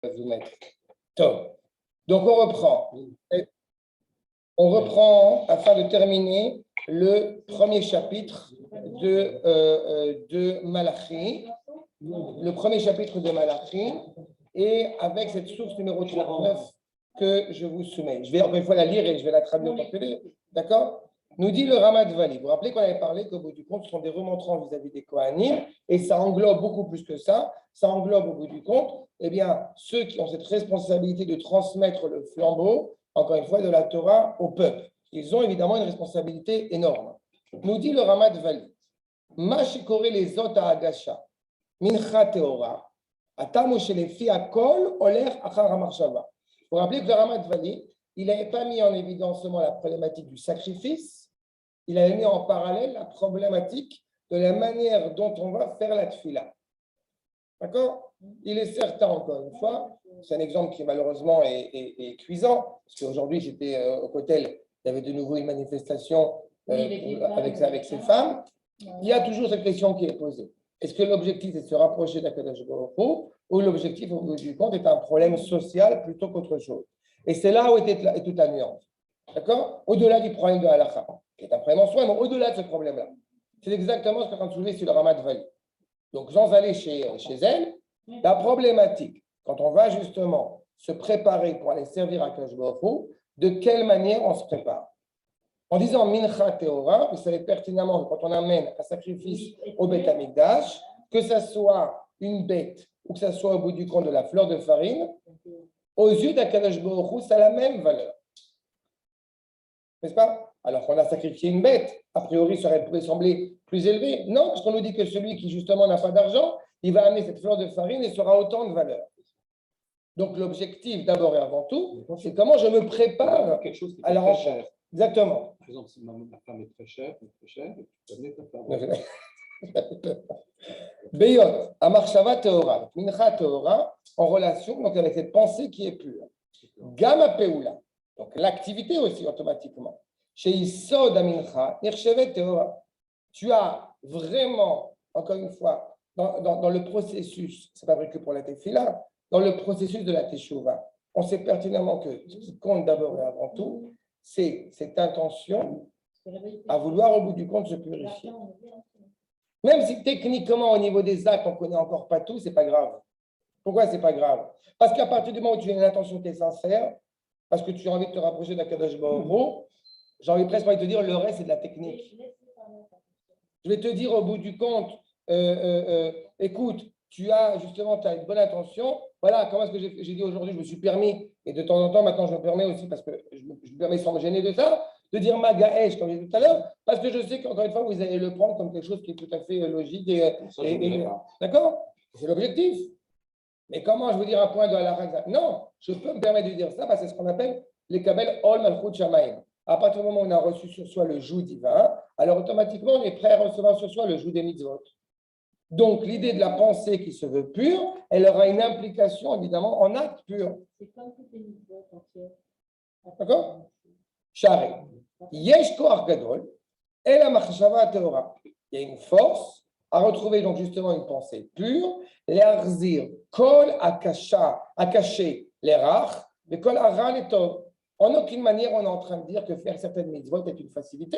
vous mettre. Top. Donc, on reprend. On reprend afin de terminer le premier chapitre de Malachi. Le premier chapitre de Malachi. Et avec cette source numéro 39 que je vous soumets. Je vais encore une fois la lire et je vais la traduire en papier. D'accord? Nous dit le Ramat Vali. Vous vous rappelez qu'on avait parlé qu'au bout du compte, ce sont des remontrants vis-à-vis des Kohanim, et ça englobe beaucoup plus que ça. Ça englobe au bout du compte, eh bien, ceux qui ont cette responsabilité de transmettre le flambeau, encore une fois, de la Torah au peuple. Ils ont évidemment une responsabilité énorme. Nous dit le Ramat Vali. Ma shikore les ot ha'agasha, mincha teora, atamu shelefi akol oler achar ha'marshava. Vous vous rappelez que le Ramat Vali, il n'avait pas mis en évidence seulement la problématique du sacrifice, il avait mis en parallèle la problématique de la manière dont on va faire la tfila. D'accord? Il est certain, encore une fois, c'est un exemple qui malheureusement est cuisant, parce qu'aujourd'hui, j'étais au Kotel, il y avait de nouveau une manifestation avec ces femmes. Il y a toujours cette question qui est posée. Est-ce que l'objectif est de se rapprocher d'Akadosh Baruch Hu, ou l'objectif, au bout du compte, est un problème social plutôt qu'autre chose? Et c'est là où est toute la nuance. D'accord? Au-delà du problème de halakha, qui est un problème en soi, mais au-delà de ce problème-là. C'est exactement ce qu'on est en train de soulever sur le Ramat Vali. Donc, sans aller chez elle, la problématique, quand on va justement se préparer pour aller servir à Akadosh Baruch Hu, de quelle manière on se prépare? En disant Mincha Teora, vous savez pertinemment que quand on amène un sacrifice au Beth Amikdash, que ce soit une bête ou que ce soit au bout du compte de la fleur de farine, aux yeux d'Akadosh Baruch Hu, ça a la même valeur. N'est-ce pas? Alors qu'on a sacrifié une bête, a priori, ça aurait semblé plus élevé. Non, parce qu'on nous dit que celui qui, justement, n'a pas d'argent, il va amener cette fleur de farine et sera autant de valeur. Donc, l'objectif, d'abord et avant tout, c'est comment je me prépare à la rencontre. Exactement. Par exemple, si ma femme est très chère, tu peux amener ta femme. Beyot, Amarshava Teora, Mincha Teora, en relation donc, avec cette pensée qui est pure. Gamma Peula. Donc, l'activité aussi, automatiquement. Chez Isod Amincha, Nirchevet Teora. Tu as vraiment, encore une fois, dans le processus, ce n'est pas vrai que pour la tefila, dans le processus de la teshuva, on sait pertinemment que ce qui compte d'abord et avant tout, c'est cette intention à vouloir, au bout du compte, se purifier. Même si techniquement, au niveau des actes, on ne connaît encore pas tout, ce n'est pas grave. Pourquoi ce n'est pas grave? Parce qu'à partir du moment où tu as une intention qui est sincère, parce que tu as envie de te rapprocher d'Akadosh Baruch Hu, j'ai envie presque de te dire, le reste, c'est de la technique. Je vais te dire au bout du compte, écoute, tu as une bonne intention. Voilà, comment est-ce que j'ai dit aujourd'hui, je me suis permis, et de temps en temps, maintenant, je me permets aussi, parce que je me permets sans me gêner de ça, de dire Magaesh, comme j'ai dit tout à l'heure, parce que je sais qu'encore une fois, vous allez le prendre comme quelque chose qui est tout à fait logique. D'accord? C'est l'objectif. Mais comment je veux dire un point de halakha? Non, je peux me permettre de dire ça parce que c'est ce qu'on appelle les kabel ol malchut shamayim. À partir du moment où on a reçu sur soi le joug divin, alors automatiquement on est prêt à recevoir sur soi le joug des mitzvot. Donc l'idée de la pensée qui se veut pure, elle aura une implication évidemment en acte pur. C'est comme toutes les mitzvot entières. D'accord? Charé. Yesh koach gadol, et la machshava teora. Il y a une force à retrouver donc justement une pensée pure, l'arzir, kol akaché les rach, mais kol ara les tov. En aucune manière, on est en train de dire que faire certaines mitzvot est une facilité.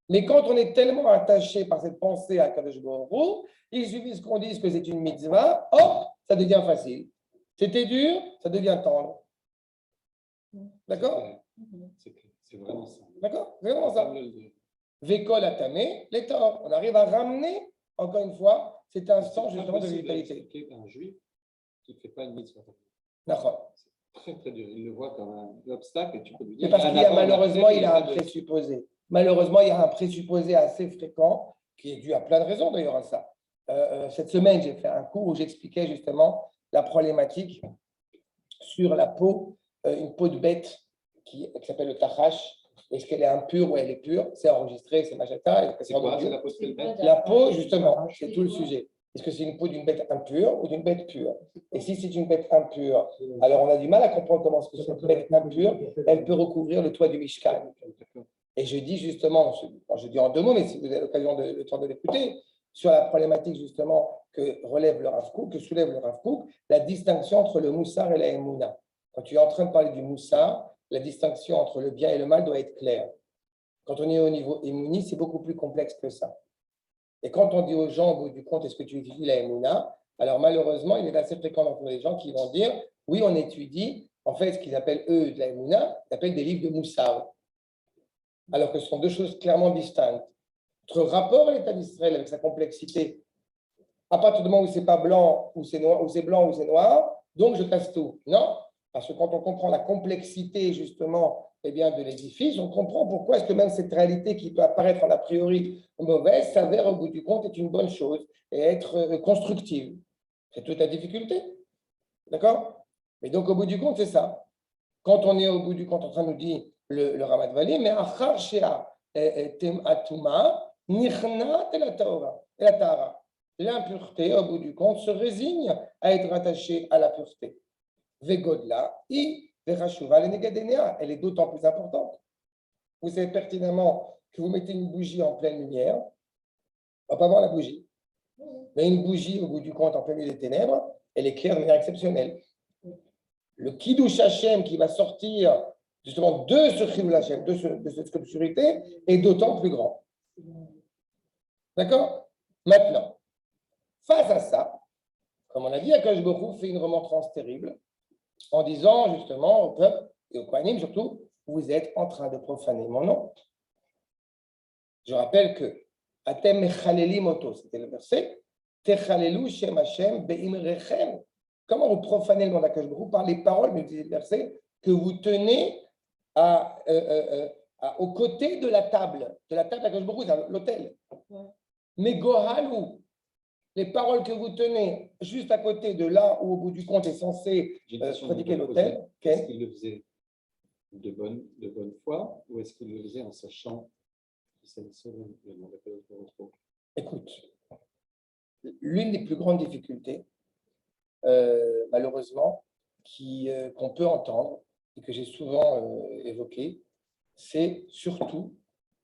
Mais quand on est tellement attaché par cette pensée à Kadosh Baruch Hu, il suffit qu'on dise que c'est une mitzvah, hop, ça devient facile. C'était dur, ça devient tendre. D'accord? C'est vraiment ça. D'accord? C'est vraiment ça. Vécole à tamé, les torts. On arrive à ramener, encore une fois, cet instant justement de vitalité. Un juif qui ne fait pas une mitzvah. D'accord. C'est très, très dur. Il le voit comme un obstacle et tu peux lui dire. C'est parce qu'il y a malheureusement, il a un présupposé. Malheureusement, il y a un présupposé assez fréquent qui est dû à plein de raisons d'ailleurs à ça. Cette semaine, j'ai fait un cours où j'expliquais justement la problématique sur la peau, une peau de bête qui s'appelle le tachash. Est-ce qu'elle est impure ou elle est pure? C'est enregistré, c'est magenta. C'est quoi? C'est la peau de quelle bête? La peau, justement, c'est tout le sujet. Est-ce que c'est une peau d'une bête impure ou d'une bête pure? Et si c'est une bête impure, alors on a du mal à comprendre comment est-ce que cette bête impure, elle peut recouvrir le toit du Mishkan. Et je dis justement, je dis en deux mots, mais si vous avez l'occasion le temps de l'écouter, sur la problématique justement que relève le Rav Kook, que soulève le Rav Kook, la distinction entre le moussar et la émouna. Quand tu es en train de parler du moussar, la distinction entre le bien et le mal doit être claire. Quand on est au niveau émouni, c'est beaucoup plus complexe que ça. Et quand on dit aux gens, au bout du compte, est-ce que tu étudies la émouna? Alors malheureusement, il est assez fréquent d'entendre des gens qui vont dire, oui, on étudie, en fait, ce qu'ils appellent, eux, de la émouna, ils appellent des livres de moussar. Alors que ce sont deux choses clairement distinctes. Notre rapport à l'État d'Israël avec sa complexité, à partir du moment où c'est pas blanc, ou c'est noir, ou c'est blanc, ou c'est noir, donc je casse tout. Non, parce que quand on comprend la complexité, justement, eh bien, de l'édifice, on comprend pourquoi est-ce que même cette réalité qui peut apparaître en a priori mauvaise s'avère au bout du compte être une bonne chose et être constructive. C'est toute la difficulté. D'accord? Et donc, au bout du compte, c'est ça. Quand on est au bout du compte en train de nous dire le Ramat Vali, mais achar shea atuma nichnat el tahara. L'impureté, au bout du compte, se résigne à être attachée à la pureté. Vegodla, i verashuva lenegadenea. Elle est d'autant plus importante. Vous savez pertinemment que vous mettez une bougie en pleine lumière, on ne va pas voir la bougie. Mais une bougie, au bout du compte, en plein milieu des ténèbres, elle éclaire de manière exceptionnelle. Le Kiddush Hashem qui va sortir justement de ce Kiddush Hashem, de cette obscurité, est d'autant plus grand. D'accord? Maintenant, face à ça, comme on a dit, Akash Baruch fait une remontrance terrible en disant justement au peuple et aux Kohanim surtout, vous êtes en train de profaner mon nom. Je rappelle que Atem mechaleli moto, c'était le verset, Techalelu Shem Hashem be'imrechem. Comment vous profanez le nom d'Akash Baruch par les paroles, mais vous dites le verset, que vous tenez aux côtés de la table d'Akash Baruch, dans l'autel. Mais Gohalou, les paroles que vous tenez juste à côté de là où, au bout du compte, est censé pratiquer l'autel. Est-ce qu'il le faisait de bonne foi ou est-ce qu'il le faisait en sachant que c'est le seul nom d'Akash Baruch? Écoute, l'une des plus grandes difficultés, malheureusement, qu'on peut entendre et que j'ai souvent évoqué, c'est surtout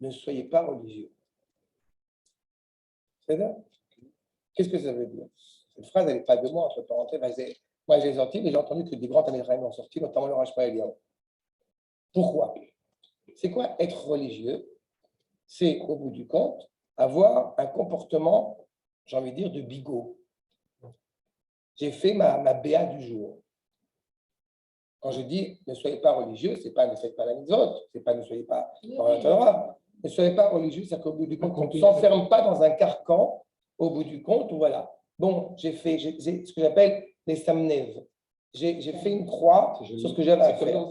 ne soyez pas religieux. C'est ça? Qu'est-ce que ça veut dire? Cette phrase, elle n'est pas de moi, entre parenthèses. Moi, j'ai sorti, mais j'ai entendu que des grands Amérindiens l'ont sorti, notamment le Rashba Eliyahu. Pourquoi? C'est quoi être religieux? C'est, au bout du compte, avoir un comportement, j'ai envie de dire, de bigot. J'ai fait ma béa du jour. Quand je dis ne soyez pas religieux, c'est pas ne faites pas la mitzvot, c'est pas ne soyez pas dans la Torah. Ne soyez pas religieux, c'est qu'au bout du compte, on ne s'enferme pas dans un carcan, au bout du compte, où voilà. Bon, j'ai ce que j'appelle les samnev. J'ai fait une croix sur ce que j'avais à faire.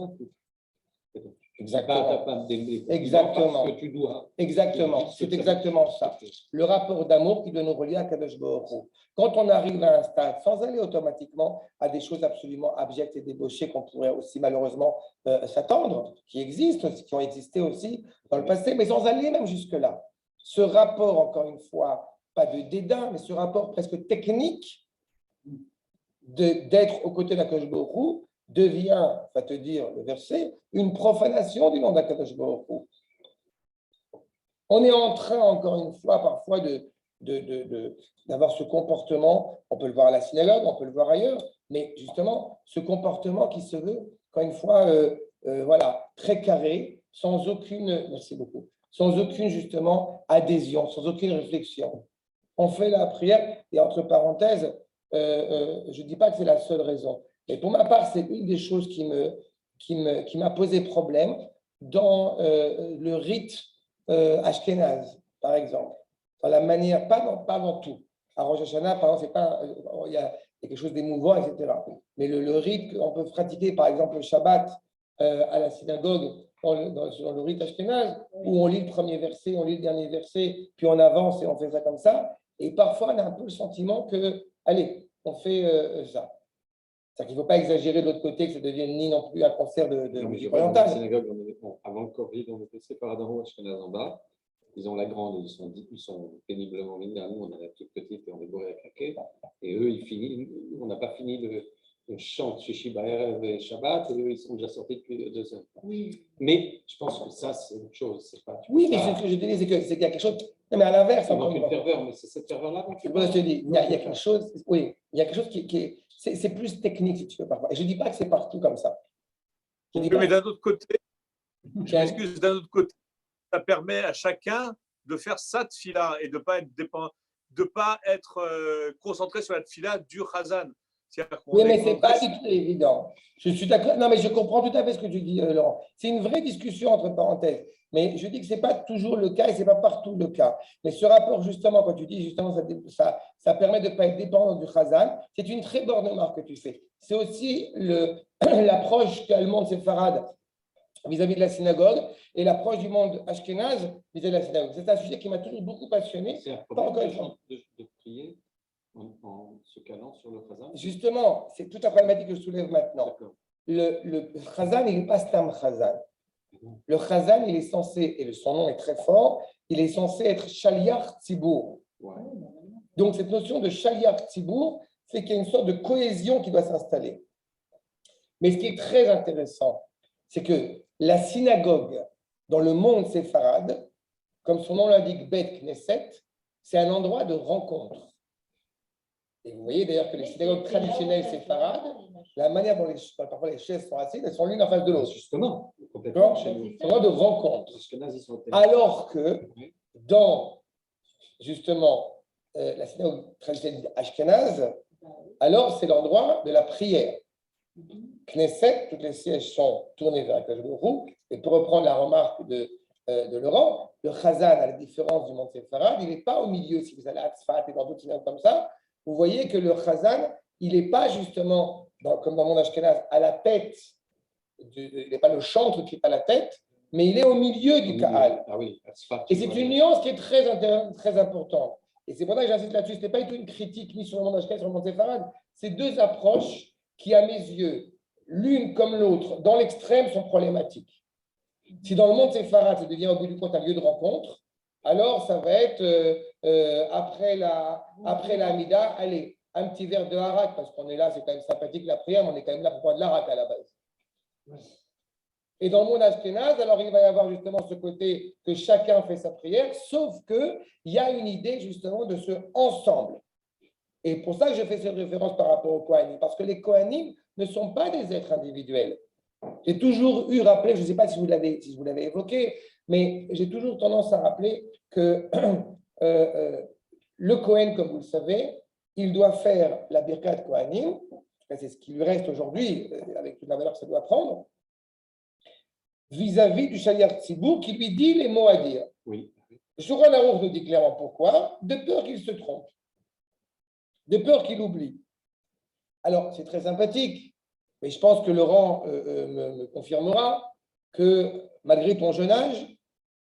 Exactement. Exactement. Que tu dois. Exactement. C'est exactement ça. Le rapport d'amour qui doit nous relier à Kadosh Baruch Hu. Quand on arrive à un stade, sans aller automatiquement à des choses absolument abjectes et débauchées qu'on pourrait aussi malheureusement s'attendre, qui existent, qui ont existé aussi dans le passé, mais sans aller même jusque-là. Ce rapport, encore une fois, pas de dédain, mais ce rapport presque technique d'être aux côtés d'Akadosh Baruch Hu devient, va te dire le verset, une profanation du nom d'Akadosh Baruch Hu. On est en train, encore une fois, parfois d'avoir ce comportement, on peut le voir à la synagogue, on peut le voir ailleurs, mais justement, ce comportement qui se veut, encore une fois, voilà, très carré, sans aucune, merci beaucoup, sans aucune, justement, adhésion, sans aucune réflexion. On fait la prière, et entre parenthèses, je ne dis pas que c'est la seule raison, mais pour ma part, c'est une des choses qui m'a posé problème dans le rite ashkénaze, par exemple. Dans la manière, pas dans tout. À Rosh Hashanah, par exemple, il y a quelque chose d'émouvant, etc. Mais le rite qu'on peut pratiquer, par exemple, le Shabbat à la synagogue, dans le rite ashkénaze, où on lit le premier verset, on lit le dernier verset, puis on avance et on fait ça comme ça. Et parfois, on a un peu le sentiment que, allez, on fait ça. C'est-à-dire qu'il ne faut pas exagérer de l'autre côté, que ça ne devienne ni non plus un concert de musique orientale. Dans la synagogue, avant le Covid, on était séparés d'en haut, Ashkenaz en bas. Ils ont la grande, ils sont péniblement mis. Nous, on a la toute petite et on est bourré à craquer. Et eux, on n'a pas fini le chant de Shiba Erev et Shabbat, et eux, ils sont déjà sortis depuis 2 heures. Oui. Mais je pense que ça, c'est autre chose. C'est pas, oui, mais ce que je te dis, c'est qu'il y a quelque chose Non, mais à l'inverse, Il encore manque une une fois. ferveur, mais c'est cette ferveur-là dont tu C'est pour ça que je te dis, il y a quelque chose. chose, oui, il y a quelque chose qui est, c'est plus technique si tu veux parfois. Et je ne dis pas que c'est partout comme ça. Je dis Oui, pas mais d'un autre côté, je Ken, m'excuse, d'un autre côté, ça permet à chacun de faire sa tfila et de ne pas être concentré sur la tfila du Khazan. C'est-à-dire qu'on oui, est mais ce n'est pas concentré du tout évident. Je suis d'accord. Non, mais je comprends tout à fait ce que tu dis, Laurent. C'est une vraie discussion entre parenthèses. Mais je dis que ce n'est pas toujours le cas et ce n'est pas partout le cas. Mais ce rapport, justement, quand tu dis justement ça permet de ne pas être dépendant du Khazan, c'est une très bonne remarque que tu fais. C'est aussi l'approche qu'a le monde séfarade vis-à-vis de la synagogue et l'approche du monde ashkénaze vis-à-vis de la synagogue. C'est un sujet qui m'a toujours beaucoup passionné. C'est un Pas problème encore une fois. de prier en se calant sur le Khazan. Justement, c'est toute la problématique que je soulève maintenant. D'accord. Le Khazan, il n'est pas Stam Khazan. Le Khazan, il est censé, et son nom est très fort, il est censé être Shaliach Tzibour. Ouais. Donc, cette notion de Shaliach Tzibour, c'est qu'il y a une sorte de cohésion qui doit s'installer. Mais ce qui est très intéressant, c'est que la synagogue dans le monde séfarade, comme son nom l'indique, Bet Knesset, c'est un endroit de rencontre. Et vous voyez d'ailleurs que les synagogues traditionnelles séfarades, la manière dont parfois les chaises sont assises, elles sont l'une en face de l'autre. Justement, complètement chez nous. C'est un endroit de rencontre. Parce que là, ils sont Alors que dans justement la synagogue traditionnelle ashkénaze, alors c'est l'endroit de la prière. Knesset, toutes les sièges sont tournés vers la roue. Et pour reprendre la remarque de Laurent, le Khazan, à la différence du monde séfarade, il n'est pas au milieu. Si vous allez à Tzfat et dans d'autres synagogues comme ça, vous voyez que le Khazan, il n'est pas justement, comme dans le monde ashkénaze, à la tête, il n'est pas le chantre qui est à la tête, mais il est au milieu du Kahal. Ah oui, Et c'est une nuance qui est très importante. Et c'est pour ça que j'insiste là-dessus. Ce n'est pas du tout une critique ni sur le monde ashkénaze, ni sur le monde séfarade. C'est deux approches qui, à mes yeux, l'une comme l'autre, dans l'extrême, sont problématiques. Si dans le monde séfarade, ça devient au bout du compte un lieu de rencontre, alors ça va être, après la Hamida, allez, un petit verre de harak, parce qu'on est là, c'est quand même sympathique la prière, mais on est quand même là pour boire de l'harak à la base. Et dans le monde ashkénaze, alors il va y avoir justement ce côté que chacun fait sa prière, sauf qu'il y a une idée justement de ce ensemble. Et pour ça que je fais cette référence par rapport aux Kohanim, parce que les Kohanim ne sont pas des êtres individuels. J'ai toujours eu rappelé, je ne sais pas si vous l'avez évoqué, mais j'ai toujours tendance à rappeler que le Kohen, comme vous le savez, il doit faire la Birkat Kohanim, c'est ce qui lui reste aujourd'hui, avec toute la valeur que ça doit prendre, vis-à-vis du Shaliach Tzibour qui lui dit les mots à dire. Oui. Shulchan Aruch nous dit clairement pourquoi, de peur qu'il se trompe, de peur qu'il oublie. Alors, c'est très sympathique, mais je pense que Laurent me confirmera que malgré ton jeune âge,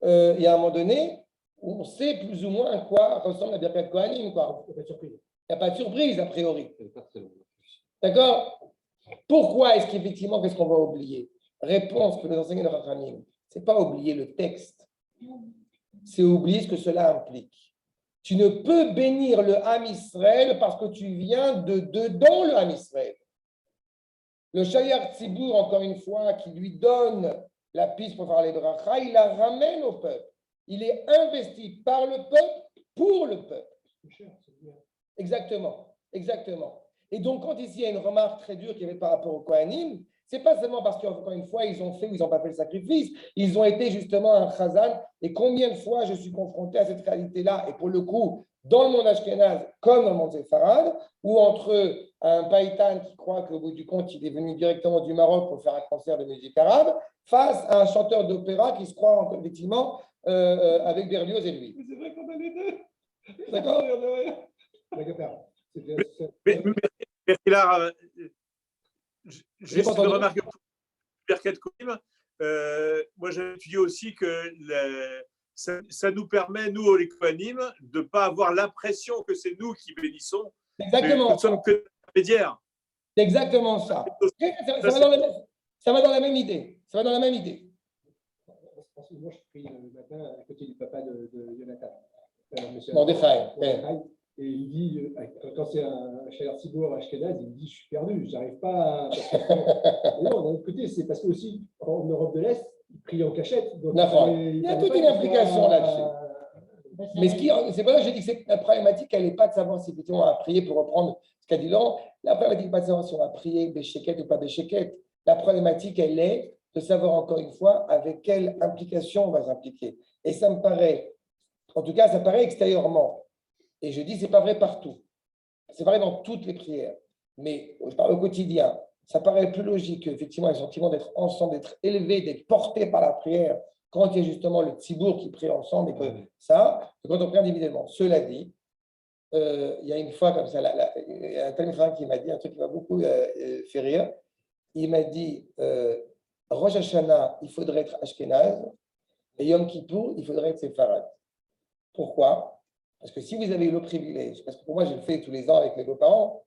il y a un moment donné où on sait plus ou moins à quoi ressemble la Birkat Kohanim. Il n'y a pas de surprise, a priori. D'accord? Pourquoi est-ce qu'effectivement, qu'est-ce qu'on va oublier? Réponse que nous enseignent nos Rachamim. Ce n'est pas oublier le texte, c'est oublier ce que cela implique. Tu ne peux bénir le Ham Israël parce que tu viens de dedans le Ham Israël. Le Shaliach Tzibour, encore une fois, qui lui donne la piste pour faire les brachas, il la ramène au peuple. Il est investi par le peuple pour le peuple. Exactement, exactement. Et donc, quand ici, il y a une remarque très dure qui avait par rapport au Kohanim, ce n'est pas seulement parce qu'encore une fois, ils ont fait ou ils n'ont pas fait le sacrifice, ils ont été justement un chazan. Et combien de fois je suis confronté à cette réalité-là, et pour le coup, dans le monde ashkénaze comme dans le monde séfarade, où entre un païtan qui croit qu'au bout du compte, il est venu directement du Maroc pour faire un concert de musique arabe, face à un chanteur d'opéra qui se croit effectivement avec Berlioz et lui. C'est vrai qu'on a les deux. D'accord? Mais là, juste une remarque pour Birkat Kohanim. Moi, j'ai étudié aussi que ça nous permet, nous, les Kohanim, de ne pas avoir l'impression que c'est nous qui bénissons. Exactement. Nous ne sommes que des intermédiaires. C'est exactement ça. Ça va dans la même idée. Ça va dans la même idée. Moi, je prie le matin à côté du papa de Jonathan. Mordechai. Et il dit, quand c'est un Shaliach Tzibour ashkénaze, il me dit, je suis perdu, je n'arrive pas à... Et non, d'un autre côté, c'est parce que aussi, en Europe de l'Est, ils prient en cachette. Donc Il y a toute une implication là-dessus. Mais c'est pas là que j'ai dit que la problématique, elle n'est pas de savoir si effectivement on a prié, pour reprendre ce qu'a dit Laurent. La problématique n'est pas de savoir si on a prié Béchéquette ou pas Béchéquette. La problématique, elle est de savoir encore une fois avec quelle implication on va s'impliquer. Et ça me paraît, en tout cas, ça paraît extérieurement. Et je dis, ce n'est pas vrai partout. C'est vrai dans toutes les prières. Mais je parle au quotidien. Ça paraît plus logique, effectivement, le sentiment d'être ensemble, d'être élevé, d'être porté par la prière, quand il y a justement le tzibour qui prie ensemble, et que ça, quand on prie individuellement. Cela dit, il y a une fois comme ça, il y a un tel frère qui m'a dit un truc qui m'a beaucoup fait rire. Il m'a dit, Rosh Hashanah, il faudrait être Ashkenaz, et Yom Kippour, il faudrait être Sepharad. Pourquoi? Parce que si vous avez eu le privilège, parce que pour moi, je le fais tous les ans avec mes beaux-parents,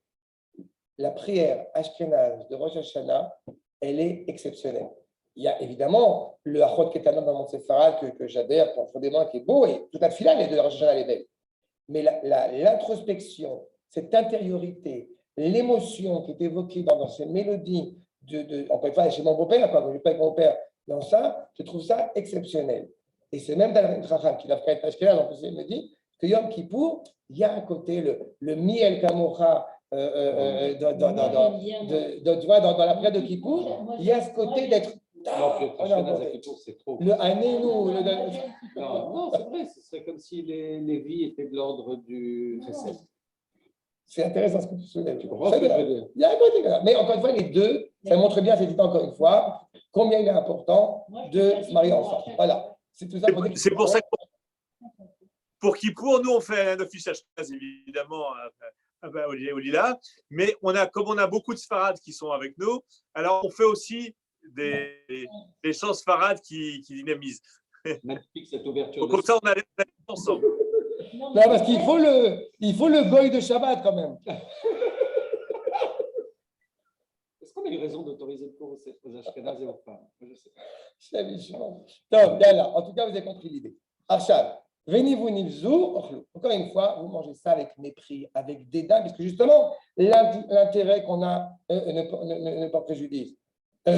la prière Ashkenaz de Rosh Hashanah, elle est exceptionnelle. Il y a évidemment le Achot Ketanan dans mon Sepharad que j'adhère profondément, qui est beau, et toute la fila de Rosh Hashanah, elle est belle. Mais l'introspection, cette intériorité, l'émotion qui est évoquée dans ces mélodies, encore une fois, chez mon beau-père, quand je ne pas avec mon père dans ça, je trouve ça exceptionnel. Et c'est même dans le Chacham qui l'a fait Ashkenaz, en plus, il me dit que Yom Kippour, il y a un côté, le Miel Kamocha, dans la prière de Kippour, il y a ce côté d'être. C'est trop. Le Hanénou. Non, c'est vrai, ce serait comme si les vies étaient de l'ordre du Chesed. C'est intéressant ce que tu soulèves. Tu comprends ce que je veux dire? Il y a un côté là. Mais encore une fois, les deux, ça montre bien, c'est dit encore une fois, combien il est important de se marier ensemble. Voilà. C'est tout ça. C'est pour ça que pour Kippour, nous, on fait un office Ashkenaz, évidemment, au Lila, mais comme on a beaucoup de Sfarades qui sont avec nous, alors on fait aussi des chants Sfarades qui dynamisent. Magnifique cette ouverture. Donc, comme ça, on a ensemble. Non, parce qu'il faut le goy de Shabbat quand même. Est-ce qu'on a eu raison d'autoriser le cours aux Ashkenaz et aux femmes? Je ne sais pas. Donc, bien là, en tout cas, vous avez compris l'idée. Arshad, venez-vous nivzou, encore une fois, vous mangez ça avec mépris, avec dédain, parce que justement, l'intérêt qu'on a ne porte préjudice. Dans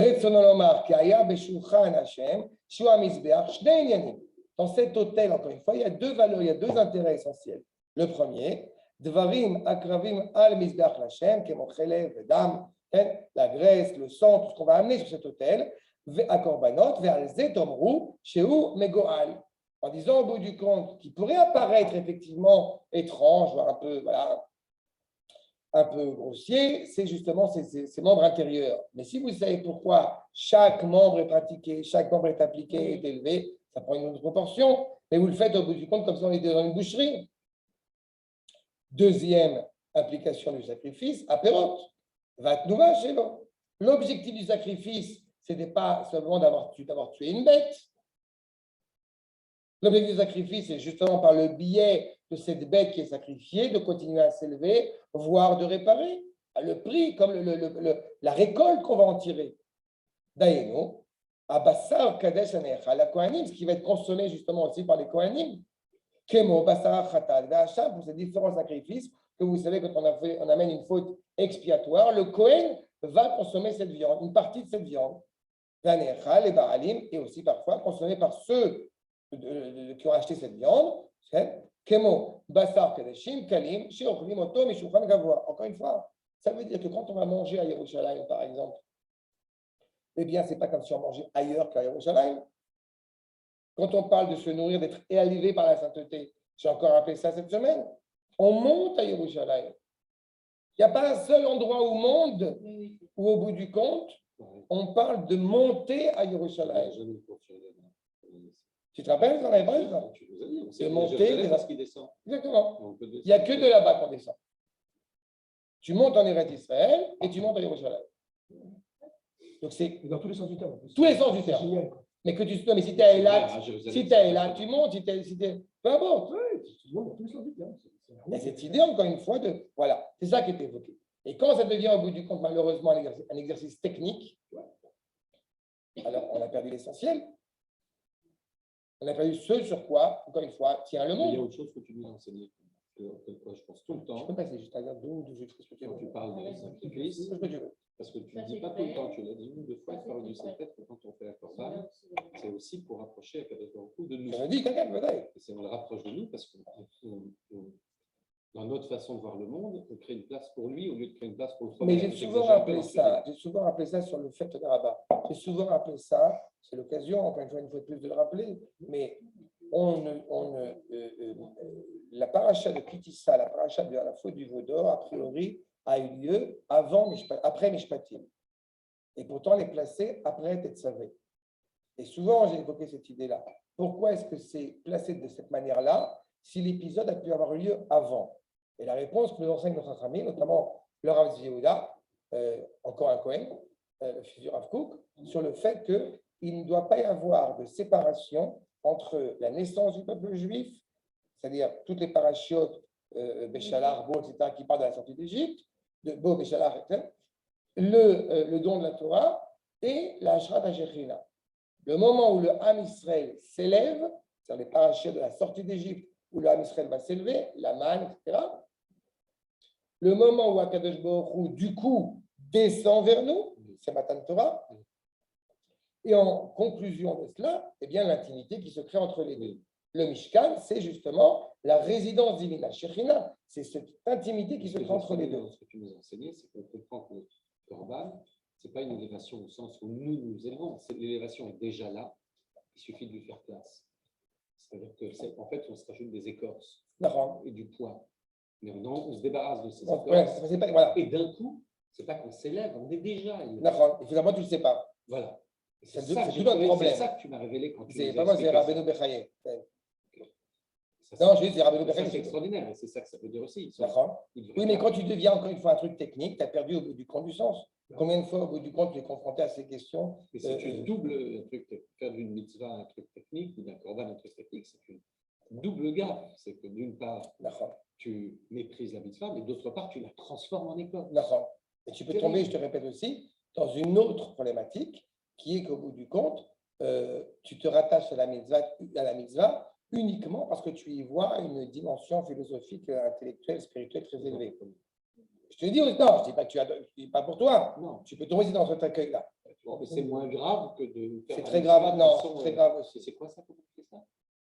cet hôtel, encore une fois, il y a deux valeurs, il y a deux intérêts essentiels. Le premier, Dvarim akravim al mizbeach l'Hashem, kemochele, vedam, la graisse, le sang, tout ce qu'on va amener sur cet hôtel, à korbanot, ve'al zetomru, sheu megoal. En disant au bout du compte, qui pourrait apparaître effectivement étrange, voire un peu, voilà, un peu grossier, c'est justement ces membres intérieurs. Mais si vous savez pourquoi chaque membre est pratiqué, chaque membre est appliqué, est élevé, ça prend une autre proportion, mais vous le faites au bout du compte comme si on était dans une boucherie. Deuxième application du sacrifice, apérot, vatnouva shelo. L'objectif du sacrifice, ce n'était pas seulement d'avoir tué une bête. L'objectif du sacrifice, c'est justement par le biais de cette bête qui est sacrifiée, de continuer à s'élever, voire de réparer le prix, comme la récolte qu'on va en tirer. D'ailleurs, Abassar Kadesh Anecha, la Kohanim, ce qui va être consommé justement aussi par les Kohanim, Kemo, Bassar Khatal, Vacham, pour ces différents sacrifices, que vous savez, quand on amène une faute expiatoire, le Kohen va consommer cette viande, une partie de cette viande. Vanecha, les Baalim, et aussi parfois consommé par ceux qui ont acheté cette viande, Kemo, Bassar Kadeshim, Kalim, Sheochlim Oto, Mishukhan Gavoa. Encore une fois, ça veut dire que quand on va manger à Yerushalayim, par exemple, eh bien, ce n'est pas comme si on mangeait ailleurs qu'à Yerushalayim. Quand on parle de se nourrir, d'être élevé par la sainteté, j'ai encore rappelé ça cette semaine, on monte à Yerushalayim. Il n'y a pas un seul endroit au monde où, au bout du compte, on parle de monter à Yerushalayim. Tu te rappelles, dans la Bible? C'est monter. Parce qu'il descend. Exactement. Il n'y a que de là-bas qu'on descend. Tu montes en Eretz Israël et tu montes à Yerushalayim. Donc c'est dans tous les sens du terme. Tous les sens du terme. Génial, mais que tu mais si tu es à Eilat, tu montes, peu importe. Tu montes dans tous les sens du terme. Il y a cette idée, encore une fois, de. Voilà, c'est ça qui est évoqué. Et quand ça devient, au bout du compte, malheureusement, un exercice technique, alors on a perdu l'essentiel. On a perdu ce sur quoi, encore une fois, tient le monde. Il y a autre chose que tu nous enseignes. je pense tout le Je temps, peux passer juste à dire d'où je fais ce que tu quand veux. tu parles de sacrifice, Ce que tu veux. parce que tu ne dis pas tout le temps, tu l'as dit une ou deux fois, par du Saint-Pêtre, que quand on fait la Corban, c'est aussi pour rapprocher à Kadosh Baruch Hu de nous. J'aurais dit quelqu'un, peut-être. Et c'est on le rapproche de nous parce que dans notre façon de voir le monde, on crée une place pour lui au lieu de créer une place pour le Mais problème. j'ai souvent rappelé ça sur le fait de rabat. J'ai souvent rappelé ça, c'est l'occasion, encore une fois de plus, de le rappeler, mais la paracha de Kitissa, la paracha de la faute du veau d'or, a priori, a eu lieu après Mishpatim. Et pourtant, elle est placée après Tetzavé. Et souvent, j'ai évoqué cette idée-là. Pourquoi est-ce que c'est placé de cette manière-là si l'épisode a pu avoir lieu avant? Et la réponse que nous enseigne notre ami, notamment le Rav Tzvi Yehuda, encore un Cohen, le fils du Rav Kook, sur le fait qu'il ne doit pas y avoir de séparation entre la naissance du peuple juif, c'est-à-dire toutes les parachiotes, Béchalar, Bo, etc., qui parlent de la sortie d'Égypte, de Bo, Béchalar, etc., le don de la Torah et la Hashrat HaShekhinah. Le moment où le Ham Israël s'élève, c'est-à-dire les parachiotes de la sortie d'Égypte, où le Ham Israël va s'élever, la manne, etc., le moment où Akadosh Baruch Hu, du coup, descend vers nous, c'est Matan Torah, et en conclusion de cela, eh bien, l'intimité qui se crée entre les deux. Le Mishkan, c'est justement la résidence divine, la Shekhinah, c'est cette intimité qui se crée entre les deux. Ce que tu nous as enseigné, c'est qu'on comprend que le Corban, ce n'est pas une élévation au sens où nous nous élevons, l'élévation est déjà là, il suffit de lui faire place. C'est-à-dire qu'en fait, on se rajoute des écorces et du poids. Mais on se débarrasse de ces écorces. Voilà. Et d'un coup, ce n'est pas qu'on s'élève, on est déjà. Et finalement, tu ne le sais pas. Voilà. C'est tout un problème. C'est ça que tu m'as révélé quand tu c'est pas moi, c'est Rabbeinu Bechaye. Non, je dis, c'est Rabbeinu Bechaye. C'est extraordinaire, et c'est ça que ça veut dire aussi. Oui, mais quand tu deviens encore une fois un truc technique, tu as perdu au bout du compte du sens. Combien de fois, au bout du compte, tu es confronté à ces questions? Mais si tu doubles un truc, faire d'une mitzvah un truc technique, ou d'un korban un truc technique, c'est une double gaffe. C'est que d'une part, tu méprises la mitzvah, mais d'autre part, tu la transformes en école. Et tu peux tomber, je te répète aussi, dans une autre problématique, qui est qu'au bout du compte, tu te rattaches à la mitzvah uniquement parce que tu y vois une dimension philosophique, intellectuelle, spirituelle très élevée. Je te dis, non, je ne dis pas pour toi. Non. Tu peux tomber dans cet accueil-là. Mais c'est moins grave que de faire. C'est très grave, non, c'est très grave aussi. C'est quoi ça? Comment tu fais ça?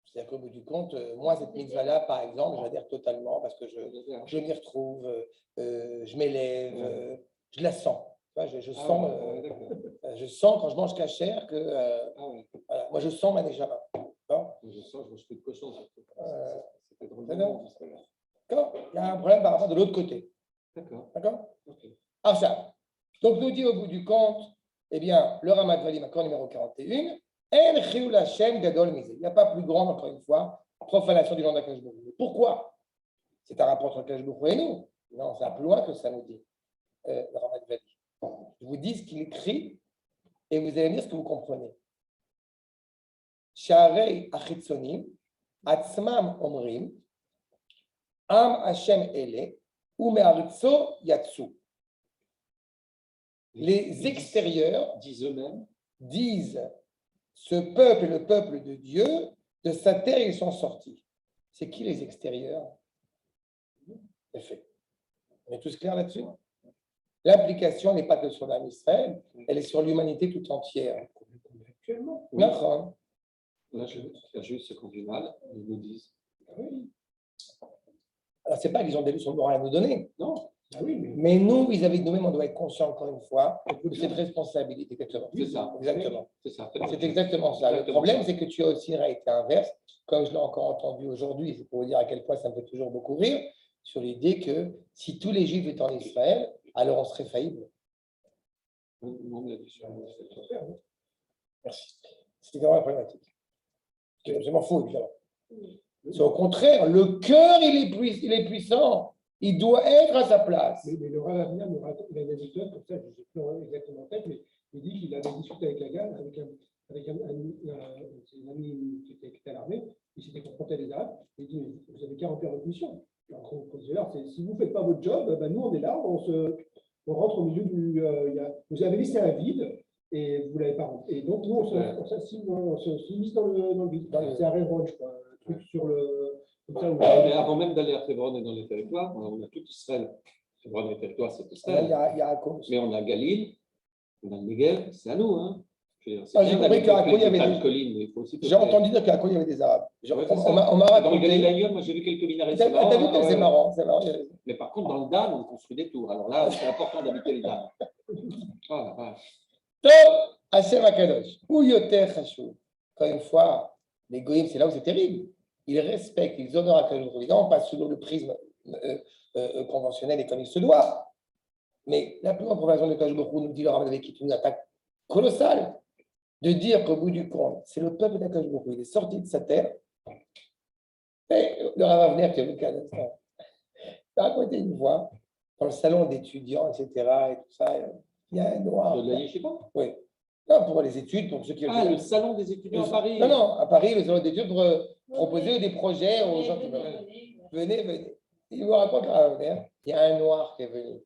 C'est-à-dire qu'au bout du compte, moi, cette mitzvah-là, par exemple, j'adhère totalement parce que je m'y retrouve, je m'élève, je la sens. Je sens quand je mange cachère que voilà, moi, je sens ma néjama. Je sens, je mange plus de cochon. C'était drôlement. D'accord. Il y a un problème par rapport de l'autre côté. D'accord. Okay. Alors ça. Donc, nous dit au bout du compte, eh bien, le Ramat Valim, accord numéro 41, El Chiyul Hashem Gadol Mizeh. Il n'y a pas plus grande, encore une fois, profanation du nom d'Akadosh Baruch Hu. Pourquoi? C'est un rapport entre Akadosh Baruch Hu et nous. Non, ça va plus loin que ça nous dit, le Ramat Valim. Je vous dis ce qu'il écrit et vous allez me dire ce que vous comprenez. Sharei Achitzonim, Atzmam Omrim, Am Hashem Ele, Ume'aritzo Yatsu. Les extérieurs disent eux-mêmes, disent ce peuple est le peuple de Dieu, de sa terre ils sont sortis. C'est qui les extérieurs? C'est fait. On est tous clairs là-dessus? L'application n'est pas que sur l'âme Israël, elle est sur l'humanité tout entière. Actuellement. Oui. Là, juste ce qu'on du mal, ils nous disent. Oui. Alors, ce n'est pas qu'ils ont des leçons de morale à nous donner. Non. Ah oui, mais nous, vis-à-vis de nous-mêmes, on doit être conscient, encore une fois, de cette responsabilité. Exactement. C'est ça. Exactement. C'est ça. C'est exactement ça. Le problème, c'est que tu as aussi été inverse, comme je l'ai encore entendu aujourd'hui, c'est pour vous dire à quel point ça me fait toujours beaucoup rire, sur l'idée que si tous les Juifs étaient en Israël, alors on serait faillible. Merci. C'est vraiment la problématique. C'est absolument faux, évidemment. C'est au contraire, le cœur, il est puissant. Il doit être à sa place. Mais le Rav Aviner nous raconte une anecdote, comme ça, je ne sais plus exactement en tête, mais il dit qu'il avait discuté avec la gare, avec un ami qui était à l'armée, il s'était confronté à des Arabes, il dit, vous avez qu'à remplir votre mission. Si vous ne faites pas votre job, ben nous on est là, on rentre au milieu du... vous avez laissé un vide, et vous ne l'avez pas rempli. Et donc nous, on se mise dans le vide. C'est un railroad, je crois, un truc sur le... Mais avant même d'aller à Hébron et dans les territoires, on a tout Israël. Hébron et les territoires, c'est Il y Israël. a Yaakov. Mais on a Galil, on a le Negev, c'est à nous. Hein. J'ai compris qu'à Akko, il y avait des... collines, mais il faut aussi J'ai entendu dire qu'à Akko, il y avait des Arabes. Ouais, On m'a dans le raconté. Galil ailleurs, moi j'ai vu quelques minarets. T'as vu que c'est marrant, c'est marrant. Mais par contre, dans le Dan, on construit des tours. Alors là, c'est important d'habiter les Dan. Oh la vache. Tov, Hashem Akadosh. Ou Yoter Chashou. Encore une fois, les Goïms, c'est là où c'est terrible. Ils respectent, ils honorent Akadosh. Évidemment, pas selon le prisme conventionnel et comme il se doit. Mais la plus grande provocation de Akadosh Baruch Hu, nous dit le Rav avec qui une attaque colossale, de dire qu'au bout du compte, c'est le peuple d'Akadosh Baruch Hu, il est sorti de sa terre. Et le Rav Avner, qui est le cas d'instant, il a raconté une fois, dans le salon d'étudiants, etc., et tout ça, il y a un noir. De la yeshiva? Oui. Non, pour les études, pour ceux qui... Ah, le salon des étudiants à Paris. Non, non, à Paris, le salon d'études pour proposer des projets aux gens qui veulent. Venez, venez. Il me raconte, il y a un noir qui est venu.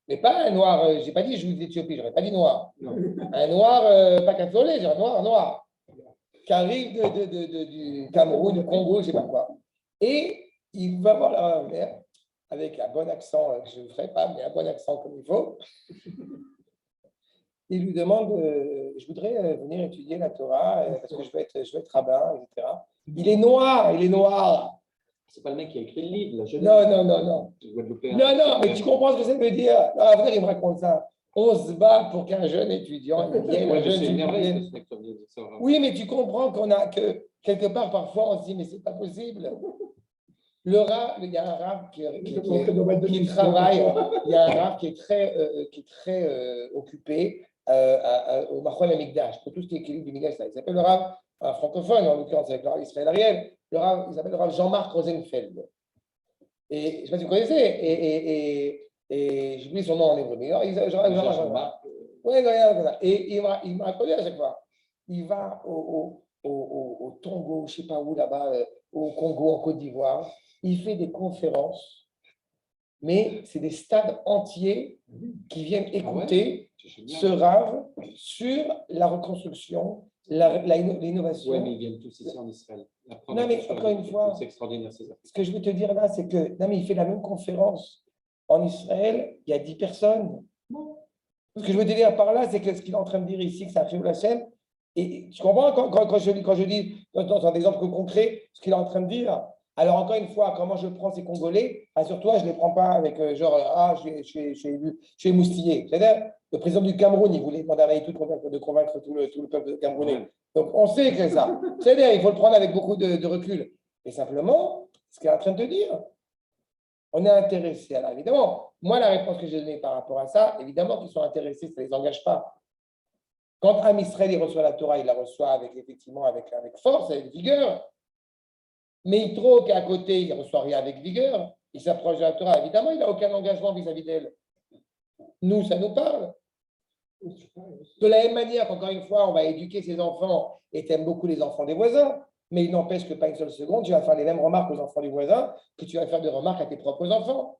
Mais pas un noir, je n'ai pas dit juif d'Éthiopie, je n'aurais pas dit noir. Non. Un noir, pas catholique, j'ai un noir, qui arrive du Cameroun, du Congo, je ne sais pas quoi. Et il va voir la mère avec un bon accent, que je ne ferai pas, mais un bon accent comme il faut. Il lui demande, je voudrais venir étudier la Torah, parce que je veux être rabbin, etc. Il est noir. C'est pas le mec qui a écrit le livre, la jeune. Non. Non, mais tu comprends ce que ça veut dire. À vrai, il me raconte ça. On se bat pour qu'un jeune étudiant vienne. Ouais, c'est énervé, ce mec, comme il dit ça. Oui, mais tu comprends que quelque part, parfois, on se dit, mais c'est pas possible. Il y a un rave qui travaille, il y a un rave qui est très occupé au Machon Amikdash, pour tout ce qui est équilibre du Mikdash. Il s'appelle le rave, un francophone, en l'occurrence avec le rave Israël Ariel, il s'appelle le rave Jean-Marc Rosenfeld. Et je ne sais pas si vous connaissez, et j'ai oublié son nom en hébreu, mais Jean-Marc. Oui, et il m'a connu à chaque fois. Il va au Tongo, je ne sais pas où, là-bas, au Congo, en Côte d'Ivoire. Il fait des conférences, mais c'est des stades entiers qui viennent écouter ce rave sur la reconstruction, l'innovation. Oui, mais ils viennent tous ici en Israël. Non, mais encore une fois, c'est extraordinaire, César. Ce que je veux te dire là, c'est que non, mais il fait la même conférence en Israël, il y a 10 personnes. Ce que je veux te dire par là, c'est que ce qu'il est en train de dire ici, que ça fait la chaîne, et tu comprends quand je dis, dans un exemple concret, ce qu'il est en train de dire. Alors, encore une fois, comment je prends ces Congolais, assure-toi, je ne les prends pas avec je suis émoustillé. C'est-à-dire, le président du Cameroun, il voulait demander à Maïtou de convaincre tout le peuple camerounais. Donc, on sait que c'est ça. C'est-à-dire, il faut le prendre avec beaucoup de recul. Et simplement, ce qu'il est en train de te dire, on est intéressé. Alors, évidemment, moi, la réponse que j'ai donnée par rapport à ça, évidemment qu'ils sont intéressés, ça ne les engage pas. Quand Am Israël il reçoit la Torah, il la reçoit avec force, avec vigueur. Mais il trouve qu'à côté, il ne reçoit rien avec vigueur. Il s'approche de la Torah. Évidemment, il n'a aucun engagement vis-à-vis d'elle. Nous, ça nous parle. De la même manière qu'encore une fois, on va éduquer ses enfants et tu aimes beaucoup les enfants des voisins. Mais il n'empêche que pas une seule seconde, tu vas faire les mêmes remarques aux enfants du voisin que tu vas faire des remarques à tes propres enfants.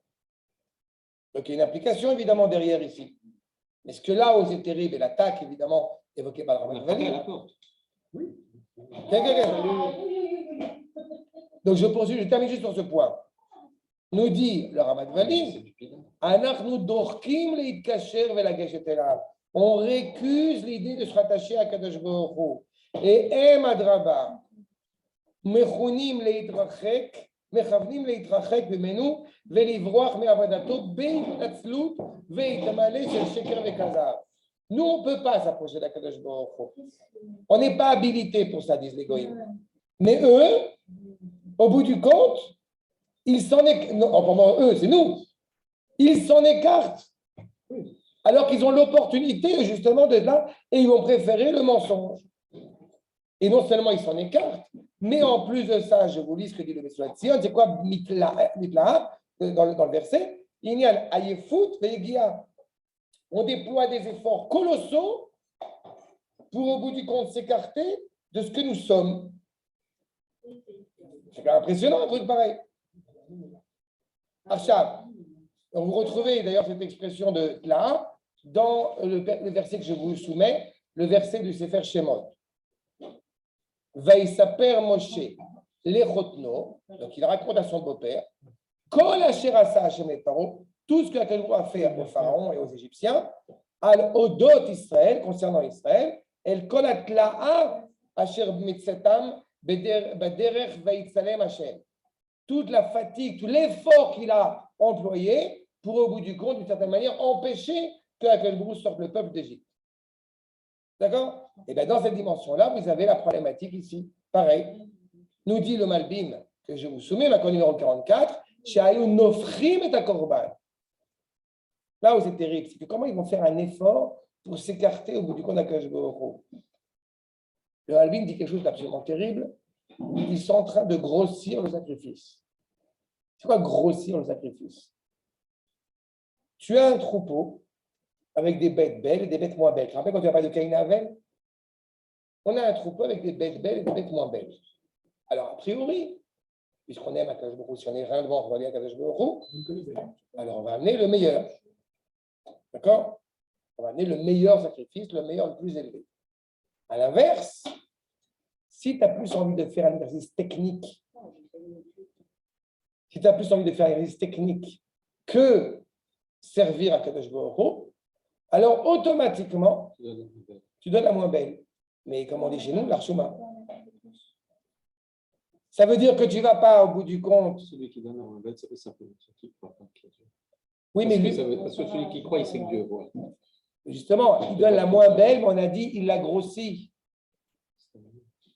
Donc, il y a une implication, évidemment, derrière ici. Mais ce que là où c'est terrible, et l'attaque, évidemment, évoquée par le Rav Vali. Oui. Donc, je poursuis, je termine juste sur ce point. Nous dit le Rav Vali, on récuse l'idée de se rattacher à Kadosh Baruch Hu. Et Adraba, Mechunim leitrachek, Mechavnim leitrachek b'menu, ve'livrach me'avadato, be'itatzlut, ve'itamale shel sheker ve'kazav. Nous, on ne peut pas s'approcher d'Akadosh Baruch Hu. On n'est pas habilité pour ça, disent les goïms. Mais eux, au bout du compte, ils s'en écartent. Non, eux, c'est nous. Ils s'en écartent. Alors qu'ils ont l'opportunité, justement, d'être là, et ils vont préférer le mensonge. Et non seulement ils s'en écartent, mais en plus de ça, je vous lis ce que dit le Messie de Sion, c'est quoi mitla dans le verset? Il y a ayefut ve'egia. On déploie des efforts colossaux pour, au bout du compte, s'écarter de ce que nous sommes. C'est impressionnant, un truc pareil. Achab. Vous retrouvez d'ailleurs cette expression de là dans le verset que je vous soumets, le verset du Sefer Shemot. Vaïsaper Moshe, les Chotno, donc il raconte à son beau-père, Kol asher asa Hashem et Paro, tout ce que Akadosh Baruch Hu a fait au Pharaon et aux Égyptiens, al odot Israël, concernant Israël, el kol atla'a asher mitzetam baderech vaitzalem Hashem. Toute la fatigue, tout l'effort qu'il a employé pour, au bout du compte, d'une certaine manière, empêcher que Akadosh Baruch Hu sorte le peuple d'Égypte. D'accord? Et bien dans cette dimension-là, vous avez la problématique ici. Pareil. Nous dit le Malbim que je vous soumets, l'accord numéro 44, Shehayu nofrim et korban. Là où c'est terrible, c'est que comment ils vont faire un effort pour s'écarter au bout du compte d'Akadosh Baruch Hu. Le Malbim dit quelque chose d'absolument terrible. Ils sont en train de grossir le sacrifice. C'est quoi grossir le sacrifice? Tu as un troupeau avec des bêtes belles et des bêtes moins belles. Tu te rappelles quand tu as parlé de Caïn et Abel? On a un troupeau avec des bêtes belles et des bêtes moins belles. Alors, a priori, puisqu'on aime Akadosh Baruch Hu, si on est rien devant, on va aller à Akadosh Baruch Hu, alors on va amener le meilleur. D'accord? On va amener le meilleur sacrifice, le meilleur, le plus élevé. À l'inverse, si tu as plus envie de faire un exercice technique, si tu as plus envie de faire un exercice technique que servir à Akadosh Baruch Hu, alors automatiquement, tu donnes la moins belle. Mais comme on dit chez nous, l'archouma. Ça veut dire que tu ne vas pas au bout du compte. Celui qui donne la moins belle, c'est simplement celui qui ne croit pas. Oui, mais lui, Parce que celui qui croit, il sait que Dieu voit. justement, il donne la moins belle, mais on a dit il la grossit.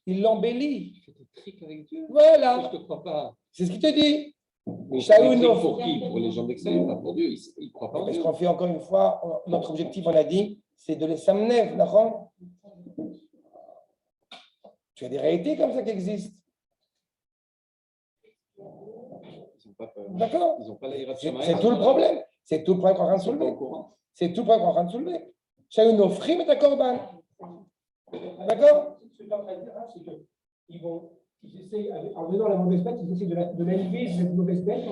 Il l'embellit. Il fait des tricks avec Dieu. Voilà. Je ne te crois pas. C'est ce qu'il te dit. Mais Shaul des tricks Nof. pour qui? Pour les gens d'excellence, pas pour Dieu. Il ne croit pas en Parce Dieu. qu'on fait encore une fois, notre objectif, on a dit, c'est de les samnev, d'accord? Tu as des réalités comme ça qui existent. Ils n'ont pas peur. D'accord? Ils n'ont pas la C'est tout le problème. C'est tout le problème qu'on est en train de Ils sont pas soulever. au courant. C'est tout le problème qu'on est en train de soulever. Shaul Nofrim et Korban. D'accord? Ce que tu es en train de dire, c'est qu'ils essaient, en donnant la mauvaise bête, ils essaient de l'élever, cette mauvaise bête,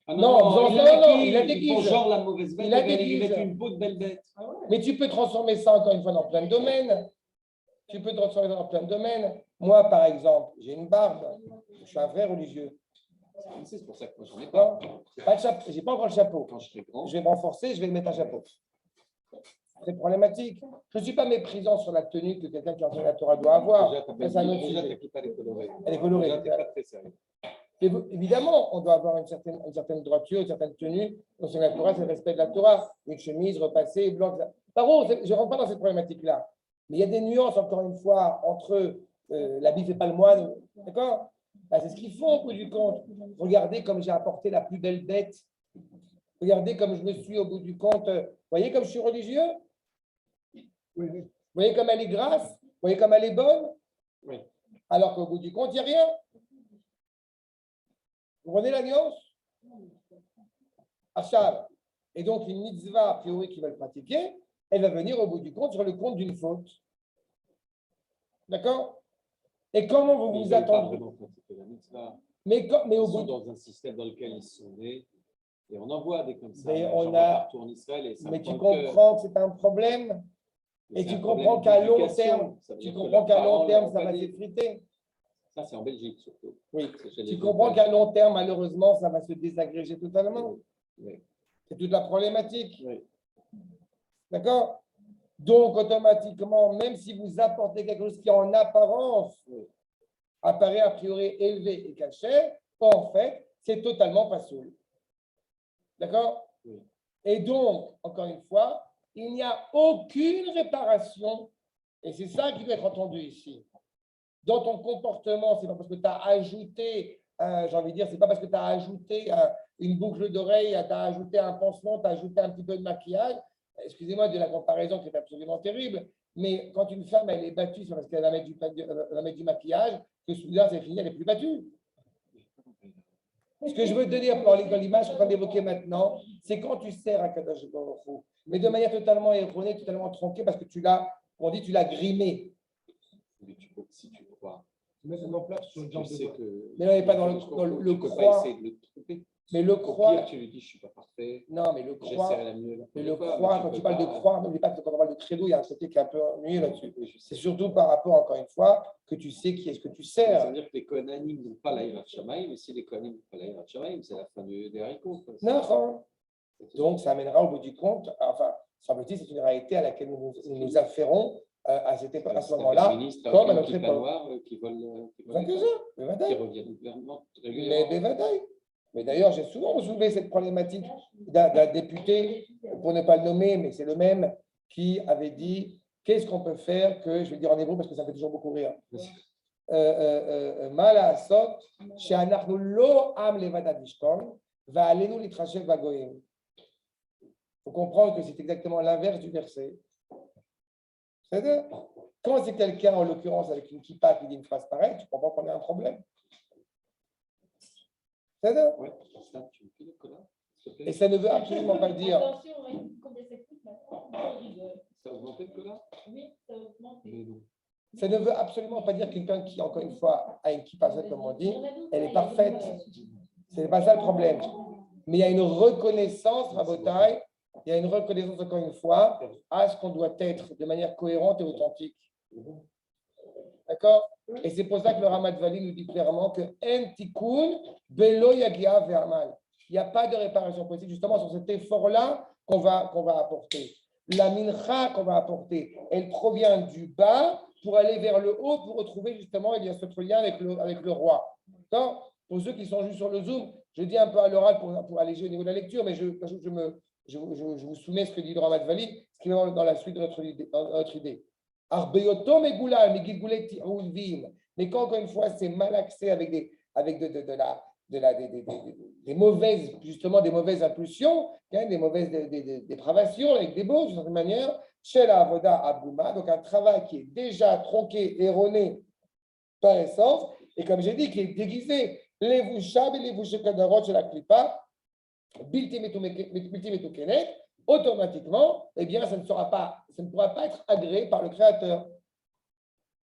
Ah Non, il la déguise. Ils font genre la mauvaise bête, Il la ils déguise. mettent une peau de belle bête. Ah ouais. Mais tu peux transformer ça encore une fois dans plein de domaines. Tu peux transformer ça dans plein de domaines. Moi, par exemple, j'ai une barbe. Je suis un vrai religieux. C'est pour ça que moi, j'en ai pas. Je n'ai pas encore le chapeau. Quand je serai grand, Je vais me renforcer, je vais mettre un chapeau. C'est problématique. Je ne suis pas méprisant sur la tenue que quelqu'un qui enseigne la Torah doit avoir. déjà, Ça, c'est un autre ta sujet. kippa, elle est colorée. Elle est colorée. Déjà, t'es pas très sérieux. Évidemment, on doit avoir une certaine droiture, une certaine tenue. Dans la Torah, c'est le respect de la Torah. Une chemise repassée, blanche. Par contre, je ne rentre pas dans cette problématique-là. Mais il y a des nuances, encore une fois, entre l'habit fait pas le moine. D'accord? Ben, c'est ce qu'ils font au bout du compte. Regardez comme j'ai apporté la plus belle bête. Regardez comme je me suis au bout du compte. Vous voyez comme je suis religieux? Oui. Vous voyez comme elle est grasse? Vous voyez comme elle est bonne? Oui. Alors qu'au bout du compte, il n'y a rien. Vous comprenez la nuance? Achal. Et donc, une mitzvah, a priori, qu'ils veulent pratiquer, elle va venir au bout du compte sur le compte d'une faute. D'accord? Et comment vous vous attendez? Mais au Ils sont bout dans un système dans lequel ils sont nés. Et on en voit des comme ça. Mais J'en on vois a- partout en Israël. Et ça mais me tu prend le cœur. comprends que c'est un problème. Mais Et c'est tu un comprends problème qu'à long d'éducation. terme, Ça veut tu dire que comprends leurs qu'à parents long terme, leur ont ça pas va dit. s'effriter. Ça, c'est en Belgique surtout. Oui. C'est chez les Tu autres comprends Belges. qu'à long terme, malheureusement, ça va se désagréger totalement. Oui. C'est toute la problématique. Oui. D'accord? Donc, automatiquement, même si vous apportez quelque chose qui, en apparence, Oui. apparaît a priori élevé et caché, en fait, c'est totalement pas soul. D'accord? Oui. Et donc, encore une fois, il n'y a aucune réparation, et c'est ça qui doit être entendu ici. Dans ton comportement, c'est pas parce que tu as ajouté, j'ai envie de dire, c'est pas parce que tu as ajouté une boucle d'oreille, tu as ajouté un pansement, tu as ajouté un petit peu de maquillage. Excusez-moi de la comparaison qui est absolument terrible, mais quand une femme elle est battue, c'est parce qu'elle va mettre du maquillage, que soudain c'est fini, elle n'est plus battue. Ce que je veux te dire dans l'image qu'on va évoquer maintenant, c'est quand tu sers à Kadosh Baruch Hu, mais de manière totalement erronée, totalement tronquée, parce que tu l'as grimé. Mais si tu crois, Tu mets ça en place sur le tu genre sais de que. Mais là, on n'est pas dans le Tu peux croix. pas essayer de le tromper. Mais le Au croire, pire, tu lui dis, je ne suis pas parfait, non, mais le croire, j'essaierai la mieux. la mais première le fois, croire, tu quand peux tu parles de pas- croire, n'oublie pas que quand on parle de credo, il y a un côté qui est un peu ennuyeux là-dessus. Oui, je sais. C'est surtout par rapport, encore une fois, que tu sais qui est-ce que tu Ça sers. veut dire que les Kohanim n'ont pas l'Aïrat Shamaïm, mais si les Kohanim n'ont pas l'Aïrat Shamaïm, c'est la fin des haricots. Quoi. Non, donc ça amènera au bout du compte, enfin, semble-t-il, c'est une réalité à laquelle nous afférons à ce moment-là, comme à notre époque. Noirs qui volent qui qui reviennent au gouvernement Mais régulièrement. Bévadaï. Mais d'ailleurs, j'ai souvent soulevé cette problématique d'un député, pour ne pas le nommer, mais c'est le même, qui avait dit qu'est-ce qu'on peut faire que, je vais le dire en hébreu parce que ça fait toujours beaucoup rire. Malasot, she'anachnu lo am levad adishkon, va'alenu litrashev bagoyim. Il faut comprendre que c'est exactement l'inverse du verset. C'est-à-dire, quand c'est quelqu'un, en l'occurrence avec une kippa, qui dit une phrase pareille, tu comprends qu'on a un problème. C'est-à-dire, Ouais, ça, tu me fais le collant, s'il te plaît. et ça ne veut absolument pas dire. Attention, comme des sexistes maintenant, on rigole. Ça a augmenté le collant? Oui, ça augmente. Mais non. Ça ne veut absolument pas dire quelqu'un qui, encore une fois, a une kippa, comme on dit, elle est parfaite. Ce n'est pas ça le problème. Mais il y a une reconnaissance, Rabotai, il y a une reconnaissance, encore une fois, à ce qu'on doit être de manière cohérente et authentique. D'accord? Et c'est pour ça que le Ramat Vali nous dit clairement que En Tikkun Belo Yagia Ve'amal. Il n'y a pas de réparation possible, justement, sur cet effort-là qu'on va apporter. La mincha qu'on va apporter, elle provient du bas pour aller vers le haut, pour retrouver justement, il y a ce lien avec le roi. D'accord? Pour ceux qui sont juste sur le Zoom, je dis un peu à l'oral pour alléger au niveau de la lecture, mais je vous soumets ce que dit le Ramat Vali, ce qui est dans la suite de notre idée. Mais quand, encore une fois, c'est malaxé avec des mauvaises, justement, des mauvaises impulsions, des mauvaises dépravations, avec des mots, d'une certaine manière, chez la Avoda Abouma, donc un travail qui est déjà tronqué, erroné par essence, et comme j'ai dit, qui est déguisé, les vouchab et les vouchekadarot chez la klipa, bilti metukenet, automatiquement, eh bien, ça ne pourra pas être agréé par le Créateur.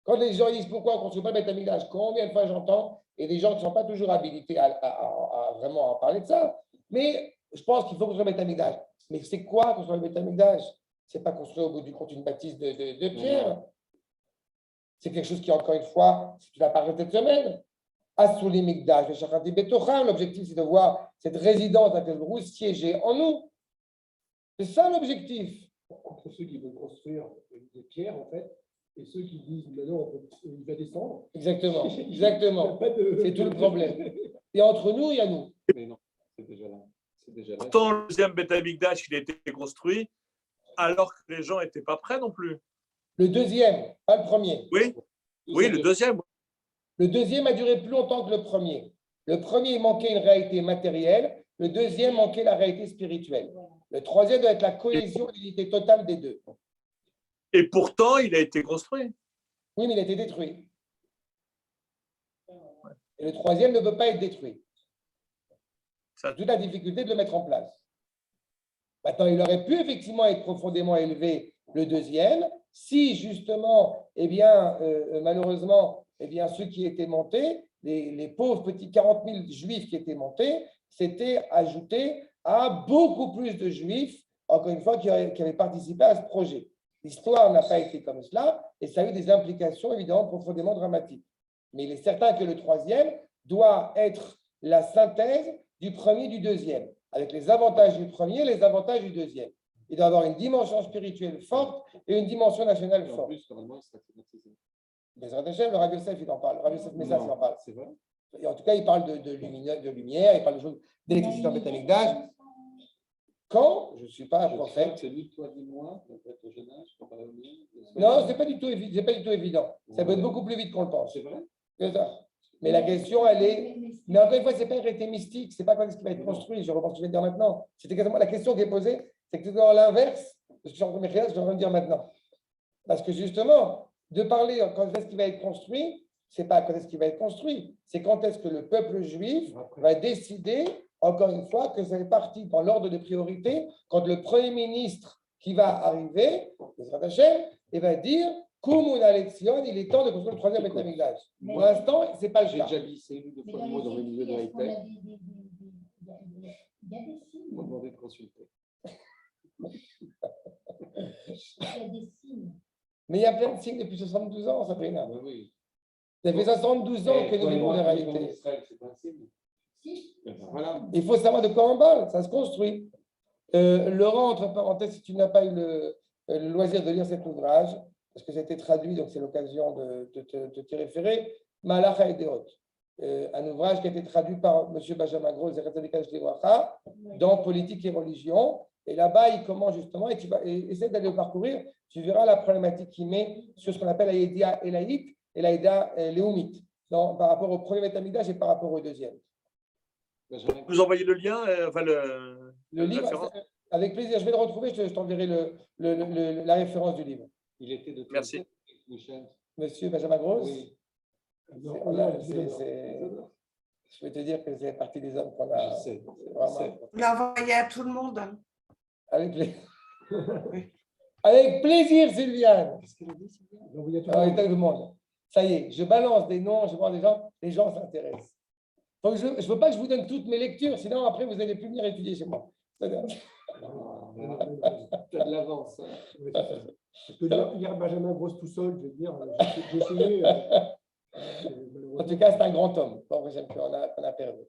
Quand les gens disent pourquoi on ne construit pas le Beth Amikdash, combien de fois j'entends, et des gens qui ne sont pas toujours habilités à vraiment en parler de ça, mais je pense qu'il faut construire le Beth Amikdash. Mais c'est quoi construire le Beth Amikdash? Ce n'est pas construire au bout du compte une bâtisse de pierre. C'est quelque chose qui, encore une fois, si tu vas parler cette semaine, Assouli Mikdash, le Shachati Betocham, l'objectif c'est de voir cette résidence d'Akadosh siéger en nous. C'est ça l'objectif. Entre ceux qui veulent construire des pierres, en fait, et ceux qui disent maintenant il va descendre. Exactement, Il y a exactement. pas de- C'est tout le problème. Et entre nous, il y a nous. Mais non, c'est déjà là. C'est déjà là. Pourtant, le deuxième Beth Amikdash, il a été construit alors que les gens n'étaient pas prêts non plus. Le deuxième, pas le premier. Oui, le deuxième. Le deuxième a duré plus longtemps que le premier. Le premier manquait une réalité matérielle, le deuxième manquait la réalité spirituelle. Le troisième doit être la cohésion, l'unité totale des deux. Et pourtant, il a été construit. Oui, mais il a été détruit. Et le troisième ne peut pas être détruit. Ça- C'est toute la difficulté de le mettre en place. Maintenant, il aurait pu effectivement être profondément élevé, le deuxième, si justement, eh bien, malheureusement, eh bien, ceux qui étaient montés, les pauvres petits 40 000 juifs qui étaient montés, s'étaient ajoutés à beaucoup plus de juifs, encore une fois, qui avaient participé à ce projet. L'histoire n'a pas été comme cela et ça a eu des implications évidemment profondément dramatiques. Mais il est certain que le troisième doit être la synthèse du premier et du deuxième, avec les avantages du premier et les avantages du deuxième. Il doit avoir une dimension spirituelle forte et une dimension nationale Et en forte. plus, normalement, il sera thématisé. Bezrat Hashem, le Rav Yosef, il en parle. Le Rav Yosef Messas, il en parle. C'est vrai. Et en tout cas, il parle de lumière, il parle de choses d'électricité en Beth Amikdash. Quand je ne suis pas un prophète, C'est lui, toi, dis-moi, donc être au jeune âge, comparé au mien. non, ce n'est pas du tout évident. Ça peut être beaucoup plus vite qu'on le pense. C'est vrai. C'est ça. Mais la question, elle est. Mais encore une fois, ce n'est pas une réalité mystique, ce n'est pas ce qui va être construit. Je reprends ce que je viens de dire maintenant. C'est exactement la question qui est posée, c'est que c'est dans l'inverse de ce que je suis en train de dire maintenant. Parce que justement, de parler quand est-ce qu'il va être construit, ce n'est pas quand est-ce qu'il va être construit, c'est quand est-ce que le peuple juif va décider, encore une fois, que ça fait partie dans l'ordre de priorité, quand le Premier ministre qui va arriver, Bezrat Hashem, et va dire Koumoun Alexion, il est temps de construire le troisième Beth Amikdash. Pour l'instant, ce n'est pas le J'ai cas. déjà glissé une ou deux fois le mot dans le milieu de high-tech. Il y a des signes. On va demander de consulter. Il y a des signes. Mais il y a plein de signes depuis 72 ans, Sabrina. Oui, oui. Ça fait 72 ans que nous vivons la réalité. C'est pas un signe. Si. Eh ben, voilà. Il faut savoir de quoi on parle, ça se construit. Laurent, entre parenthèses, si tu n'as pas eu le loisir de lire cet ouvrage, parce que ça a été traduit, donc c'est l'occasion de t'y référer, Malacha et Deot, un ouvrage qui a été traduit par M. Benjamin Gros, dans Politique et Religion. Et là-bas, il commence justement, et tu vas essayer d'aller le parcourir, tu verras la problématique qu'il met sur ce qu'on appelle l'Aïdia Elaït et l'Aïda Léoumite, par rapport au premier Betamikdash et par rapport au deuxième. Vous envoyez le lien, enfin Le la livre, référence. avec plaisir, je vais le retrouver, je t'enverrai la référence du livre. Il était de Merci. Michel. Monsieur Benjamin Gross, Oui. je vais te dire que c'est partie des hommes qu'on a. Je sais. c'est vraiment- Il l'a envoyé à tout le monde. Avec plaisir. Avec plaisir, Sylviane. Qu'est-ce qu'elle a dit, Sylvia? Il a envoyé à tout Alors, le monde. tout le monde. Ça y est, je balance des noms, je vois les gens s'intéressent. Donc, je ne veux pas que je vous donne toutes mes lectures, sinon après, vous n'allez plus venir étudier chez moi. Tu as de l'avance. Hein. Ouais, c'est ça. Parce que lire Benjamin Grosse tout seul, je veux dire, j'ai essayé. En tout cas, c'est un grand homme. Bon, j'aime qu'on a perdu.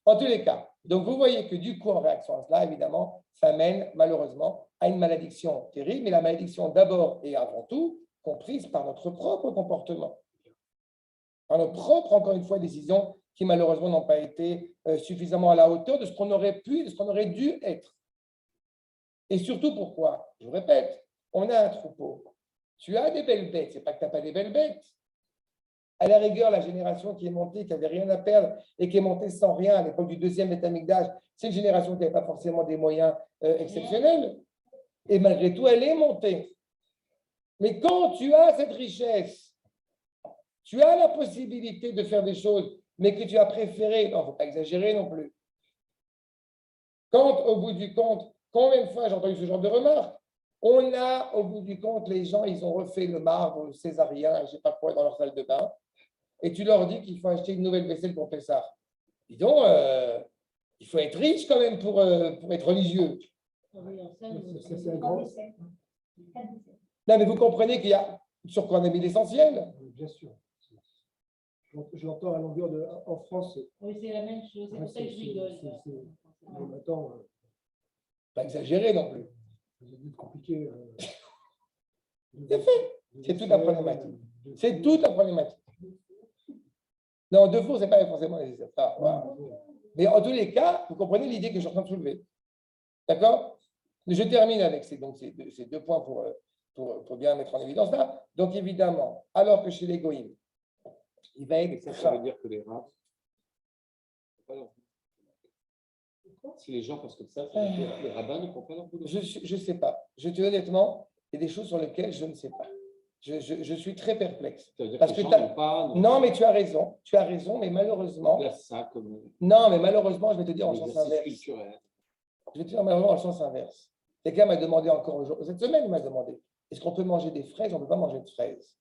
En tous les cas, donc vous voyez que du coup, en réaction à cela, évidemment, ça mène malheureusement à une malédiction terrible, mais la malédiction d'abord et avant tout comprise par notre propre comportement, par nos propres, encore une fois, décisions qui malheureusement n'ont pas été suffisamment à la hauteur de ce qu'on aurait pu, de ce qu'on aurait dû être. Et surtout pourquoi? Je vous répète, on a un troupeau. Tu as des belles bêtes, c'est pas que tu n'as pas des belles bêtes. À la rigueur, la génération qui est montée, qui n'avait rien à perdre et qui est montée sans rien à l'époque du deuxième Betamikdash, c'est une génération qui n'avait pas forcément des moyens exceptionnels. Et malgré tout, elle est montée. Mais quand tu as cette richesse, tu as la possibilité de faire des choses, mais que tu as préféré, non, il ne faut pas exagérer non plus. Quand, au bout du compte, combien de fois j'ai entendu ce genre de remarques? On a, au bout du compte, les gens, ils ont refait le marbre césarien, je ne sais pas quoi, dans leur salle de bain, et tu leur dis qu'il faut acheter une nouvelle vaisselle pour Pessah. Dis donc, il faut être riche quand même pour être religieux. C'est un grand. Non, mais vous comprenez qu'il y a sur quoi on a mis l'essentiel. Bien sûr. Je l'entends à longueur de. En France. Oui, c'est la même chose. C'est pour ça que je rigole. Attends, Pas exagérer non plus. c'est compliqué. C'est fait. C'est toute la problématique. C'est toute la problématique. Non, deux fois, ce n'est pas forcément nécessaire. Ah, voilà. Mais en tous les cas, vous comprenez l'idée que je suis en train de soulever. D'accord? Je termine avec ces deux points pour bien mettre en évidence là. Donc, évidemment, alors que chez les Goïms, il va être. Ça veut dire que les rats. Si les gens pensent comme ça veut dire que les rabbins ne font pas leur boulot. Je ne sais pas. Je te dis honnêtement, il y a des choses sur lesquelles je ne sais pas. Je suis très perplexe. Ça veut dire Parce que les que gens n'ont pas. Non, mais tu as raison, mais malheureusement. Place ça comme Non, mais malheureusement, je vais te dire en un sens exercice inverse. culturel. Je vais te dire malheureusement en sens inverse. Quelqu'un m'a demandé encore aujourd'hui, cette semaine, il m'a demandé, est-ce qu'on peut manger des fraises? On ne peut pas manger de fraises.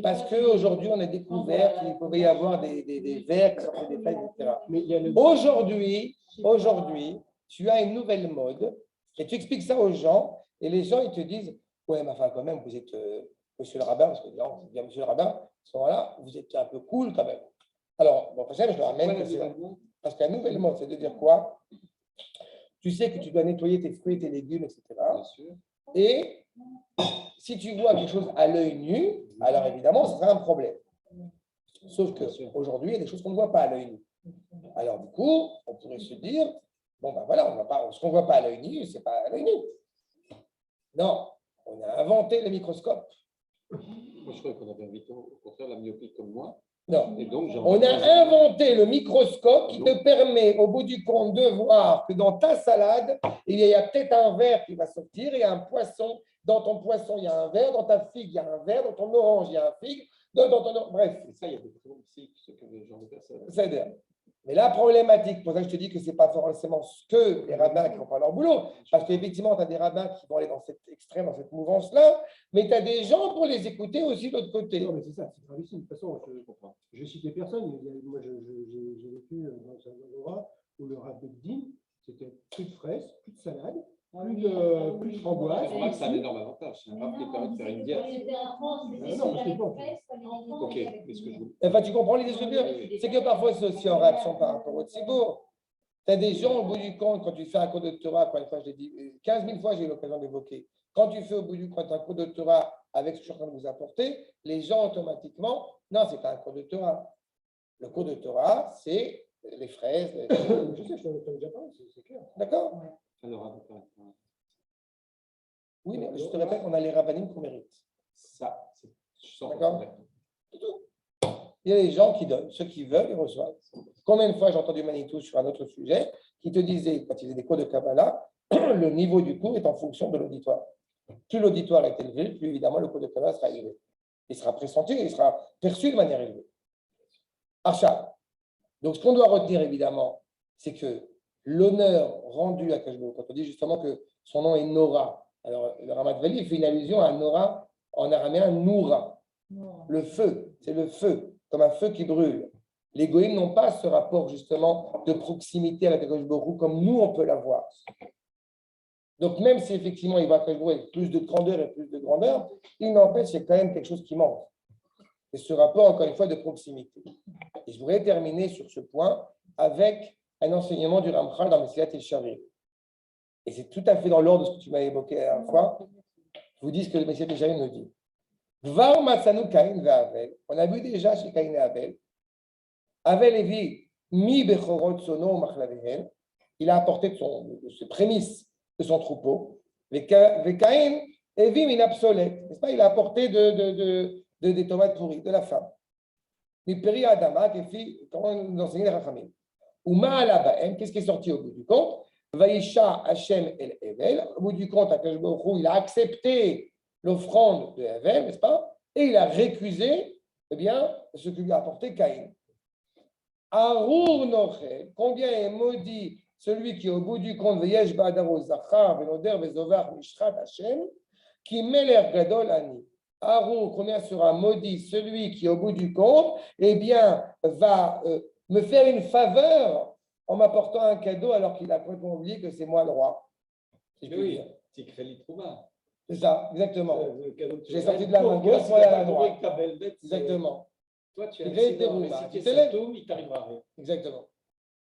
Parce qu'aujourd'hui, on a découvert qu'il pouvait y avoir des vers qui sortaient des fraises, etc. Mais il y a le. Aujourd'hui, tu as une nouvelle mode et tu expliques ça aux gens et les gens, ils te disent, ouais, mais enfin, quand même, vous êtes monsieur le rabbin, parce que non, bien monsieur le rabbin, à ce moment-là, vous êtes un peu cool quand même. Alors, bon, je le ramène parce que la nouvelle mode, c'est de dire quoi? Tu sais que tu dois nettoyer tes fruits, tes légumes, etc. Bien sûr. Et si tu vois quelque chose à l'œil nu, alors évidemment, ce sera un problème. Sauf qu'aujourd'hui, il y a des choses qu'on ne voit pas à l'œil nu. Alors du coup, on pourrait se dire, bon ben voilà, ce qu'on ne voit pas à l'œil nu, ce n'est pas à l'œil nu. Non, on a inventé le microscope. Moi, je croyais qu'on avait invité au contraire la myopie comme moi. Non. Et donc, On a inventé le microscope qui te permet, au bout du compte, de voir que dans ta salade, il y a peut-être un verre qui va sortir et un poisson. Dans ton poisson, il y a un verre. Dans ta figue, il y a un verre. Dans ton orange, il y a un figue. Bref. Et ça, il y a des problèmes aussi, ce que les gens de personnes. C'est-à-dire. Mais la problématique, pour ça que je te dis que ce n'est pas forcément que les rabbins qui font pas leur boulot, parce qu'effectivement, tu as des rabbins qui vont aller dans cet extrême, dans cette mouvance-là, mais tu as des gens pour les écouter aussi de l'autre côté. Non, mais c'est ça, c'est gravissime. De toute façon, je cite des personnes. Moi, j'ai vécu dans un endroit où le Rav Din, c'était plus de fraises, plus de salade, plus de framboises. Pour moi, c'est un énorme avantage. C'est un rap qui permet de faire une diète. Non, parce que bon, Ok, mais ce que je voulais. Enfin, tu comprends l'idée de ce que je veux dire? C'est que parfois, c'est aussi en réaction par rapport au tzibour. Tu as des gens, au bout du compte, quand tu fais un cours de Torah, encore une fois, je l'ai dit 15 000 fois, j'ai eu l'occasion d'évoquer. Quand tu fais au bout du compte un cours de Torah avec ce que je suis en train de vous apporter, les gens automatiquement, non, ce n'est pas un cours de Torah. Le cours de Torah, c'est les fraises. je sais, je t'en ai déjà parlé, c'est clair. D'accord? Alors, Oui, mais je te répète, on a les rabbinim qu'on mérite. ça, c'est 100% D'accord. d'accord. C'est tout. Il y a les gens qui donnent, ceux qui veulent, ils reçoivent. Combien de fois j'ai entendu Manitou sur un autre sujet qui te disait, quand il faisait des cours de Kabbalah, le niveau du cours est en fonction de l'auditoire. Plus l'auditoire est élevé, plus évidemment le cours de Kabbalah sera élevé. Il sera pressenti, il sera perçu de manière élevée. Achat. Donc ce qu'on doit retenir évidemment, c'est que l'honneur rendu à Kajbo, quand on dit justement que son nom est Nora, alors le Ramat Vali fait une allusion à Nora en araméen Noura. Le feu, c'est le feu, comme un feu qui brûle. Les goïms n'ont pas ce rapport justement de proximité à la Kadosh Baruch Hu comme nous on peut l'avoir. Donc même si effectivement il va avec plus de grandeur et plus de grandeur, il n'empêche qu'il y a quand même quelque chose qui manque. C'est ce rapport encore une fois de proximité. Et je voudrais terminer sur ce point avec un enseignement du Ramchal dans Mesilat Yesharim. Et c'est tout à fait dans l'ordre de ce que tu m'as évoqué la dernière fois. Je vous dis ce que le Mesilat Yesharim nous dit. Var matzanu Caïn ve'Avel. On a vu déjà chez Caïn et Abel. Avel Evi mi bechorot sono machlavihen. Il a apporté de ses prémices de son troupeau. Caïn Evi min obsolète. N'est-ce pas? Il a apporté des tomates pourries, de la femme. Mi peri adama, comment nous enseigne les Rachamim. Ou ma'ala ba'em, qu'est-ce qui est sorti au bout du compte? Vaïsha Hashem el Evel. Au bout du compte, Akadosh Baruch Hu, il a accepté l'offrande de Hevel, n'est-ce pas? Et il a récusé, eh bien, ce que lui a apporté Caïn. Arur Nochel, combien est maudit celui qui, au bout du compte, Veyesh Ba'adaro Zachar, Venoder, Vezovar, Mishrat Hashem, qui Meler Gadol Ani. Arur, combien sera maudit celui qui, au bout du compte, eh bien, va me faire une faveur en m'apportant un cadeau alors qu'il a complètement oublié que c'est moi le roi. Si je puis dire. Tikrelit Trouma. C'est ça, exactement. J'ai sorti de la main gauche pour aller à la droite. Exactement. Toi, tu as Il fait des roues, tu t'élèves. il t'arrivera rien. Exactement.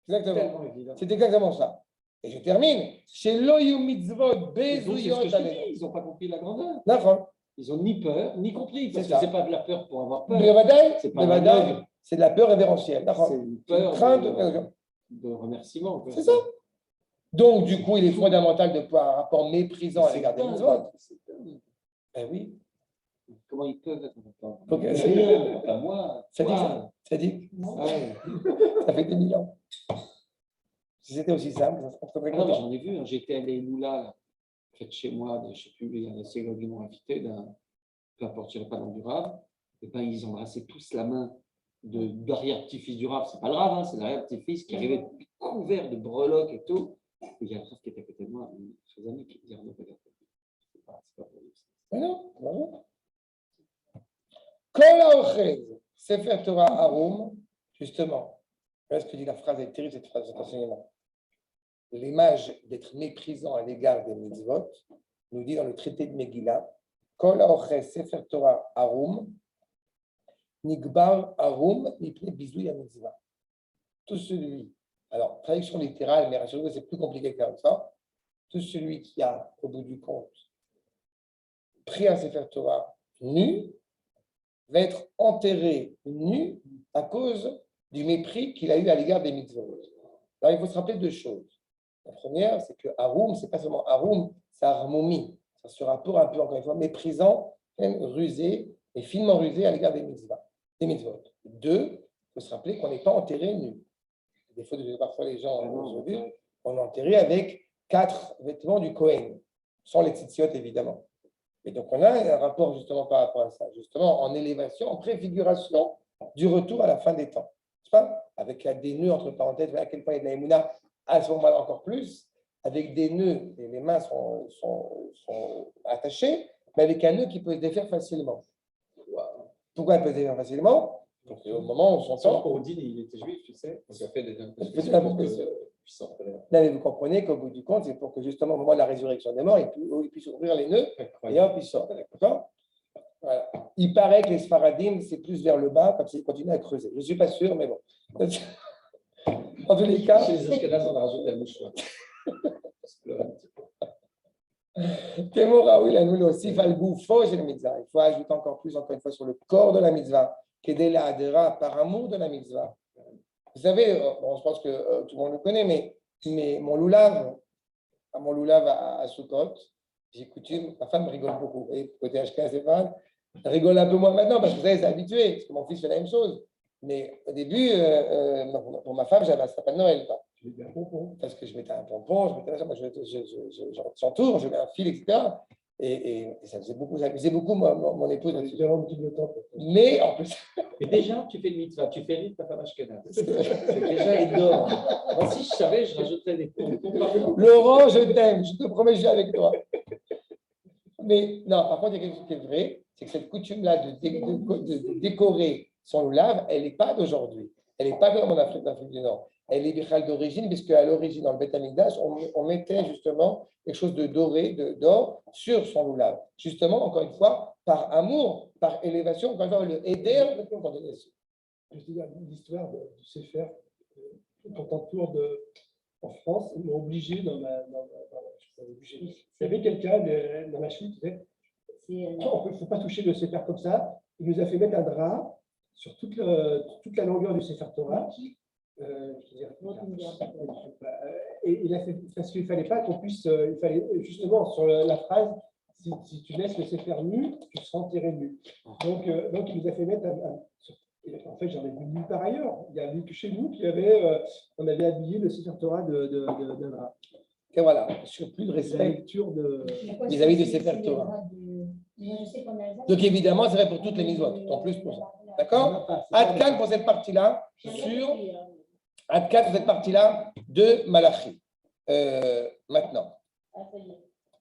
C'est Exactement. tellement évident. C'est exactement ça. Et je termine. Chez Loyu Mitzvot, Bezouyot, Ils n'ont pas compris la grandeur. D'accord. Ils n'ont ni peur, ni compris. Parce C'est que ça. ce n'est pas de la peur pour avoir peur. C'est pas l'aveugle. c'est de la peur révérentielle. D'accord. C'est une peur Crainte de remerciement. quoi. C'est ça. Donc, du coup, il est fondamental de pouvoir un rapport méprisant à l'égard des mitzvot. Ben oui. Comment ils peuvent être en Ok. Pas moi. Ça dit ça. Ça dit. Ah ouais. Ça fait des millions. Si c'était aussi simple, ça serait très Ah non, mais content. j'en ai vu. J'étais à l'Eloula, près de chez moi, je ne sais plus, il y a un synagogue qui m'ont invité, peu importe, je n'irai pas dans du Rav. Et ben, ils embrassaient tous la main d'arrière-petit-fils du Rav. Ce n'est pas le Rav, hein, c'est l'arrière-petit-fils qui arrivait couvert de breloques et tout. Et il y a un Rav qui était à côté de moi, ses amis qui disaient non, regarde, c'est pas pour lui. Mais non, bravo. Kol haochez Sefer Torah Harum, justement, voilà ce que dit la phrase, est terrible cette phrase, cet enseignement. L'image d'être méprisant à l'égard des mitzvot, nous dit dans le traité de Megillah, Kol haochez Sefer Torah Harum, Nigbar Harum, Mipne Bizouy mitzvah. Tout celui, alors, traduction littérale, mais rassurez-vous, c'est plus compliqué que ça. Tout celui qui a, au bout du compte, pris un Sefer Torah nu, va être enterré nu à cause du mépris qu'il a eu à l'égard des mitzvot. Alors, il faut se rappeler deux choses. La première, c'est que Harum, ce n'est pas seulement Harum, c'est Harmomi. Ça se rapporte un peu, encore une fois, méprisant, même rusé, et finement rusé à l'égard des mitzvot. Deux, il faut se rappeler qu'on n'est pas enterré nu. Des fois, parfois, les gens aujourd'hui, on est enterré avec 4 vêtements du Kohen, sans les tzitziot, évidemment. Et donc, on a un rapport justement par rapport à ça, justement en élévation, en préfiguration du retour à la fin des temps. C'est pas avec des nœuds, entre parenthèses, voilà à quel point il y a de la émouna, à ce moment-là encore plus, avec des nœuds, et les mains sont attachées, mais avec un nœud qui peut se défaire facilement. Pourquoi elle peut se défaire facilement? Donc, au moment où on s'entend. Odile, il était juif, tu sais. Ça fait des Là, mais vous comprenez qu'au bout du compte, c'est pour que justement, au moment de la résurrection des morts, il puisse ouvrir les nœuds et hop, il sort. D'accord? Voilà. Il paraît que les Sfaradim, c'est plus vers le bas, comme s'ils continuent à creuser. Je ne suis pas sûr, mais bon. En tous les cas. Chez les Ashkénazes, on a rajouté la mouchoir. Temora, oui, la noule aussi, il faut le bouffon chez la mitzvah. Il faut ajouter encore plus, encore une fois, sur le corps de la mitzvah, qu'aider la adhera par amour de la mitzvah. Vous savez, bon, je pense que tout le monde le connaît, mais mon loulav à Sukkot, j'ai coutume, ma femme rigole beaucoup. Et côté HK, c'est pas, elle rigole un peu moins maintenant parce que vous savez, c'est habitué, parce que mon fils fait la même chose. Mais au début, pour ma femme, j'avais un sapin de Noël. Parce que je mettais un pompon, j'entoure, je mets un fil, etc. Et ça faisait beaucoup, ça amusait beaucoup mon épouse. Mais en plus. Et déjà, tu fais le mitzvah, tu fais rire ta femme ashkénaze. C'est déjà énorme. Moi, si je savais, je rajouterais des pompons. Laurent, je t'aime, je te promets, je suis avec toi. Mais non, par contre, il y a quelque chose qui est vrai, c'est que cette coutume-là de décorer son loulav, elle n'est pas d'aujourd'hui. Elle n'est pas comme en Afrique du Nord. Elle est bichal d'origine, puisque à l'origine, dans le Beth Amikdash, on mettait justement quelque chose de doré, d'or, sur son loulav. Justement, encore une fois, par amour, par élévation, encore une fois, le aider. L'histoire du Sefer, quand on tourne en France, ils m'ont obligé il y avait quelqu'un dans la chute qui disait il ne faut pas toucher le Sefer comme ça. Il nous a fait mettre un drap sur toute la longueur du Sefer Torah. Et il a fait, parce qu'il ne fallait pas qu'on puisse, il fallait justement sur la phrase, si tu laisses le Sefer nu, tu seras enterré nu. Donc il nous a fait mettre en fait, j'en ai vu nulle part ailleurs. Il y avait que chez nous on avait habillé le Sefer Torah de drap. Et voilà, sur plus de respect vis-à-vis de Sefer Torah. Donc évidemment, c'est vrai pour toutes les mitzvot, en plus pour ça. D'accord? Adkan pour cette partie-là, Adkan pour cette partie-là de Malachi. Maintenant.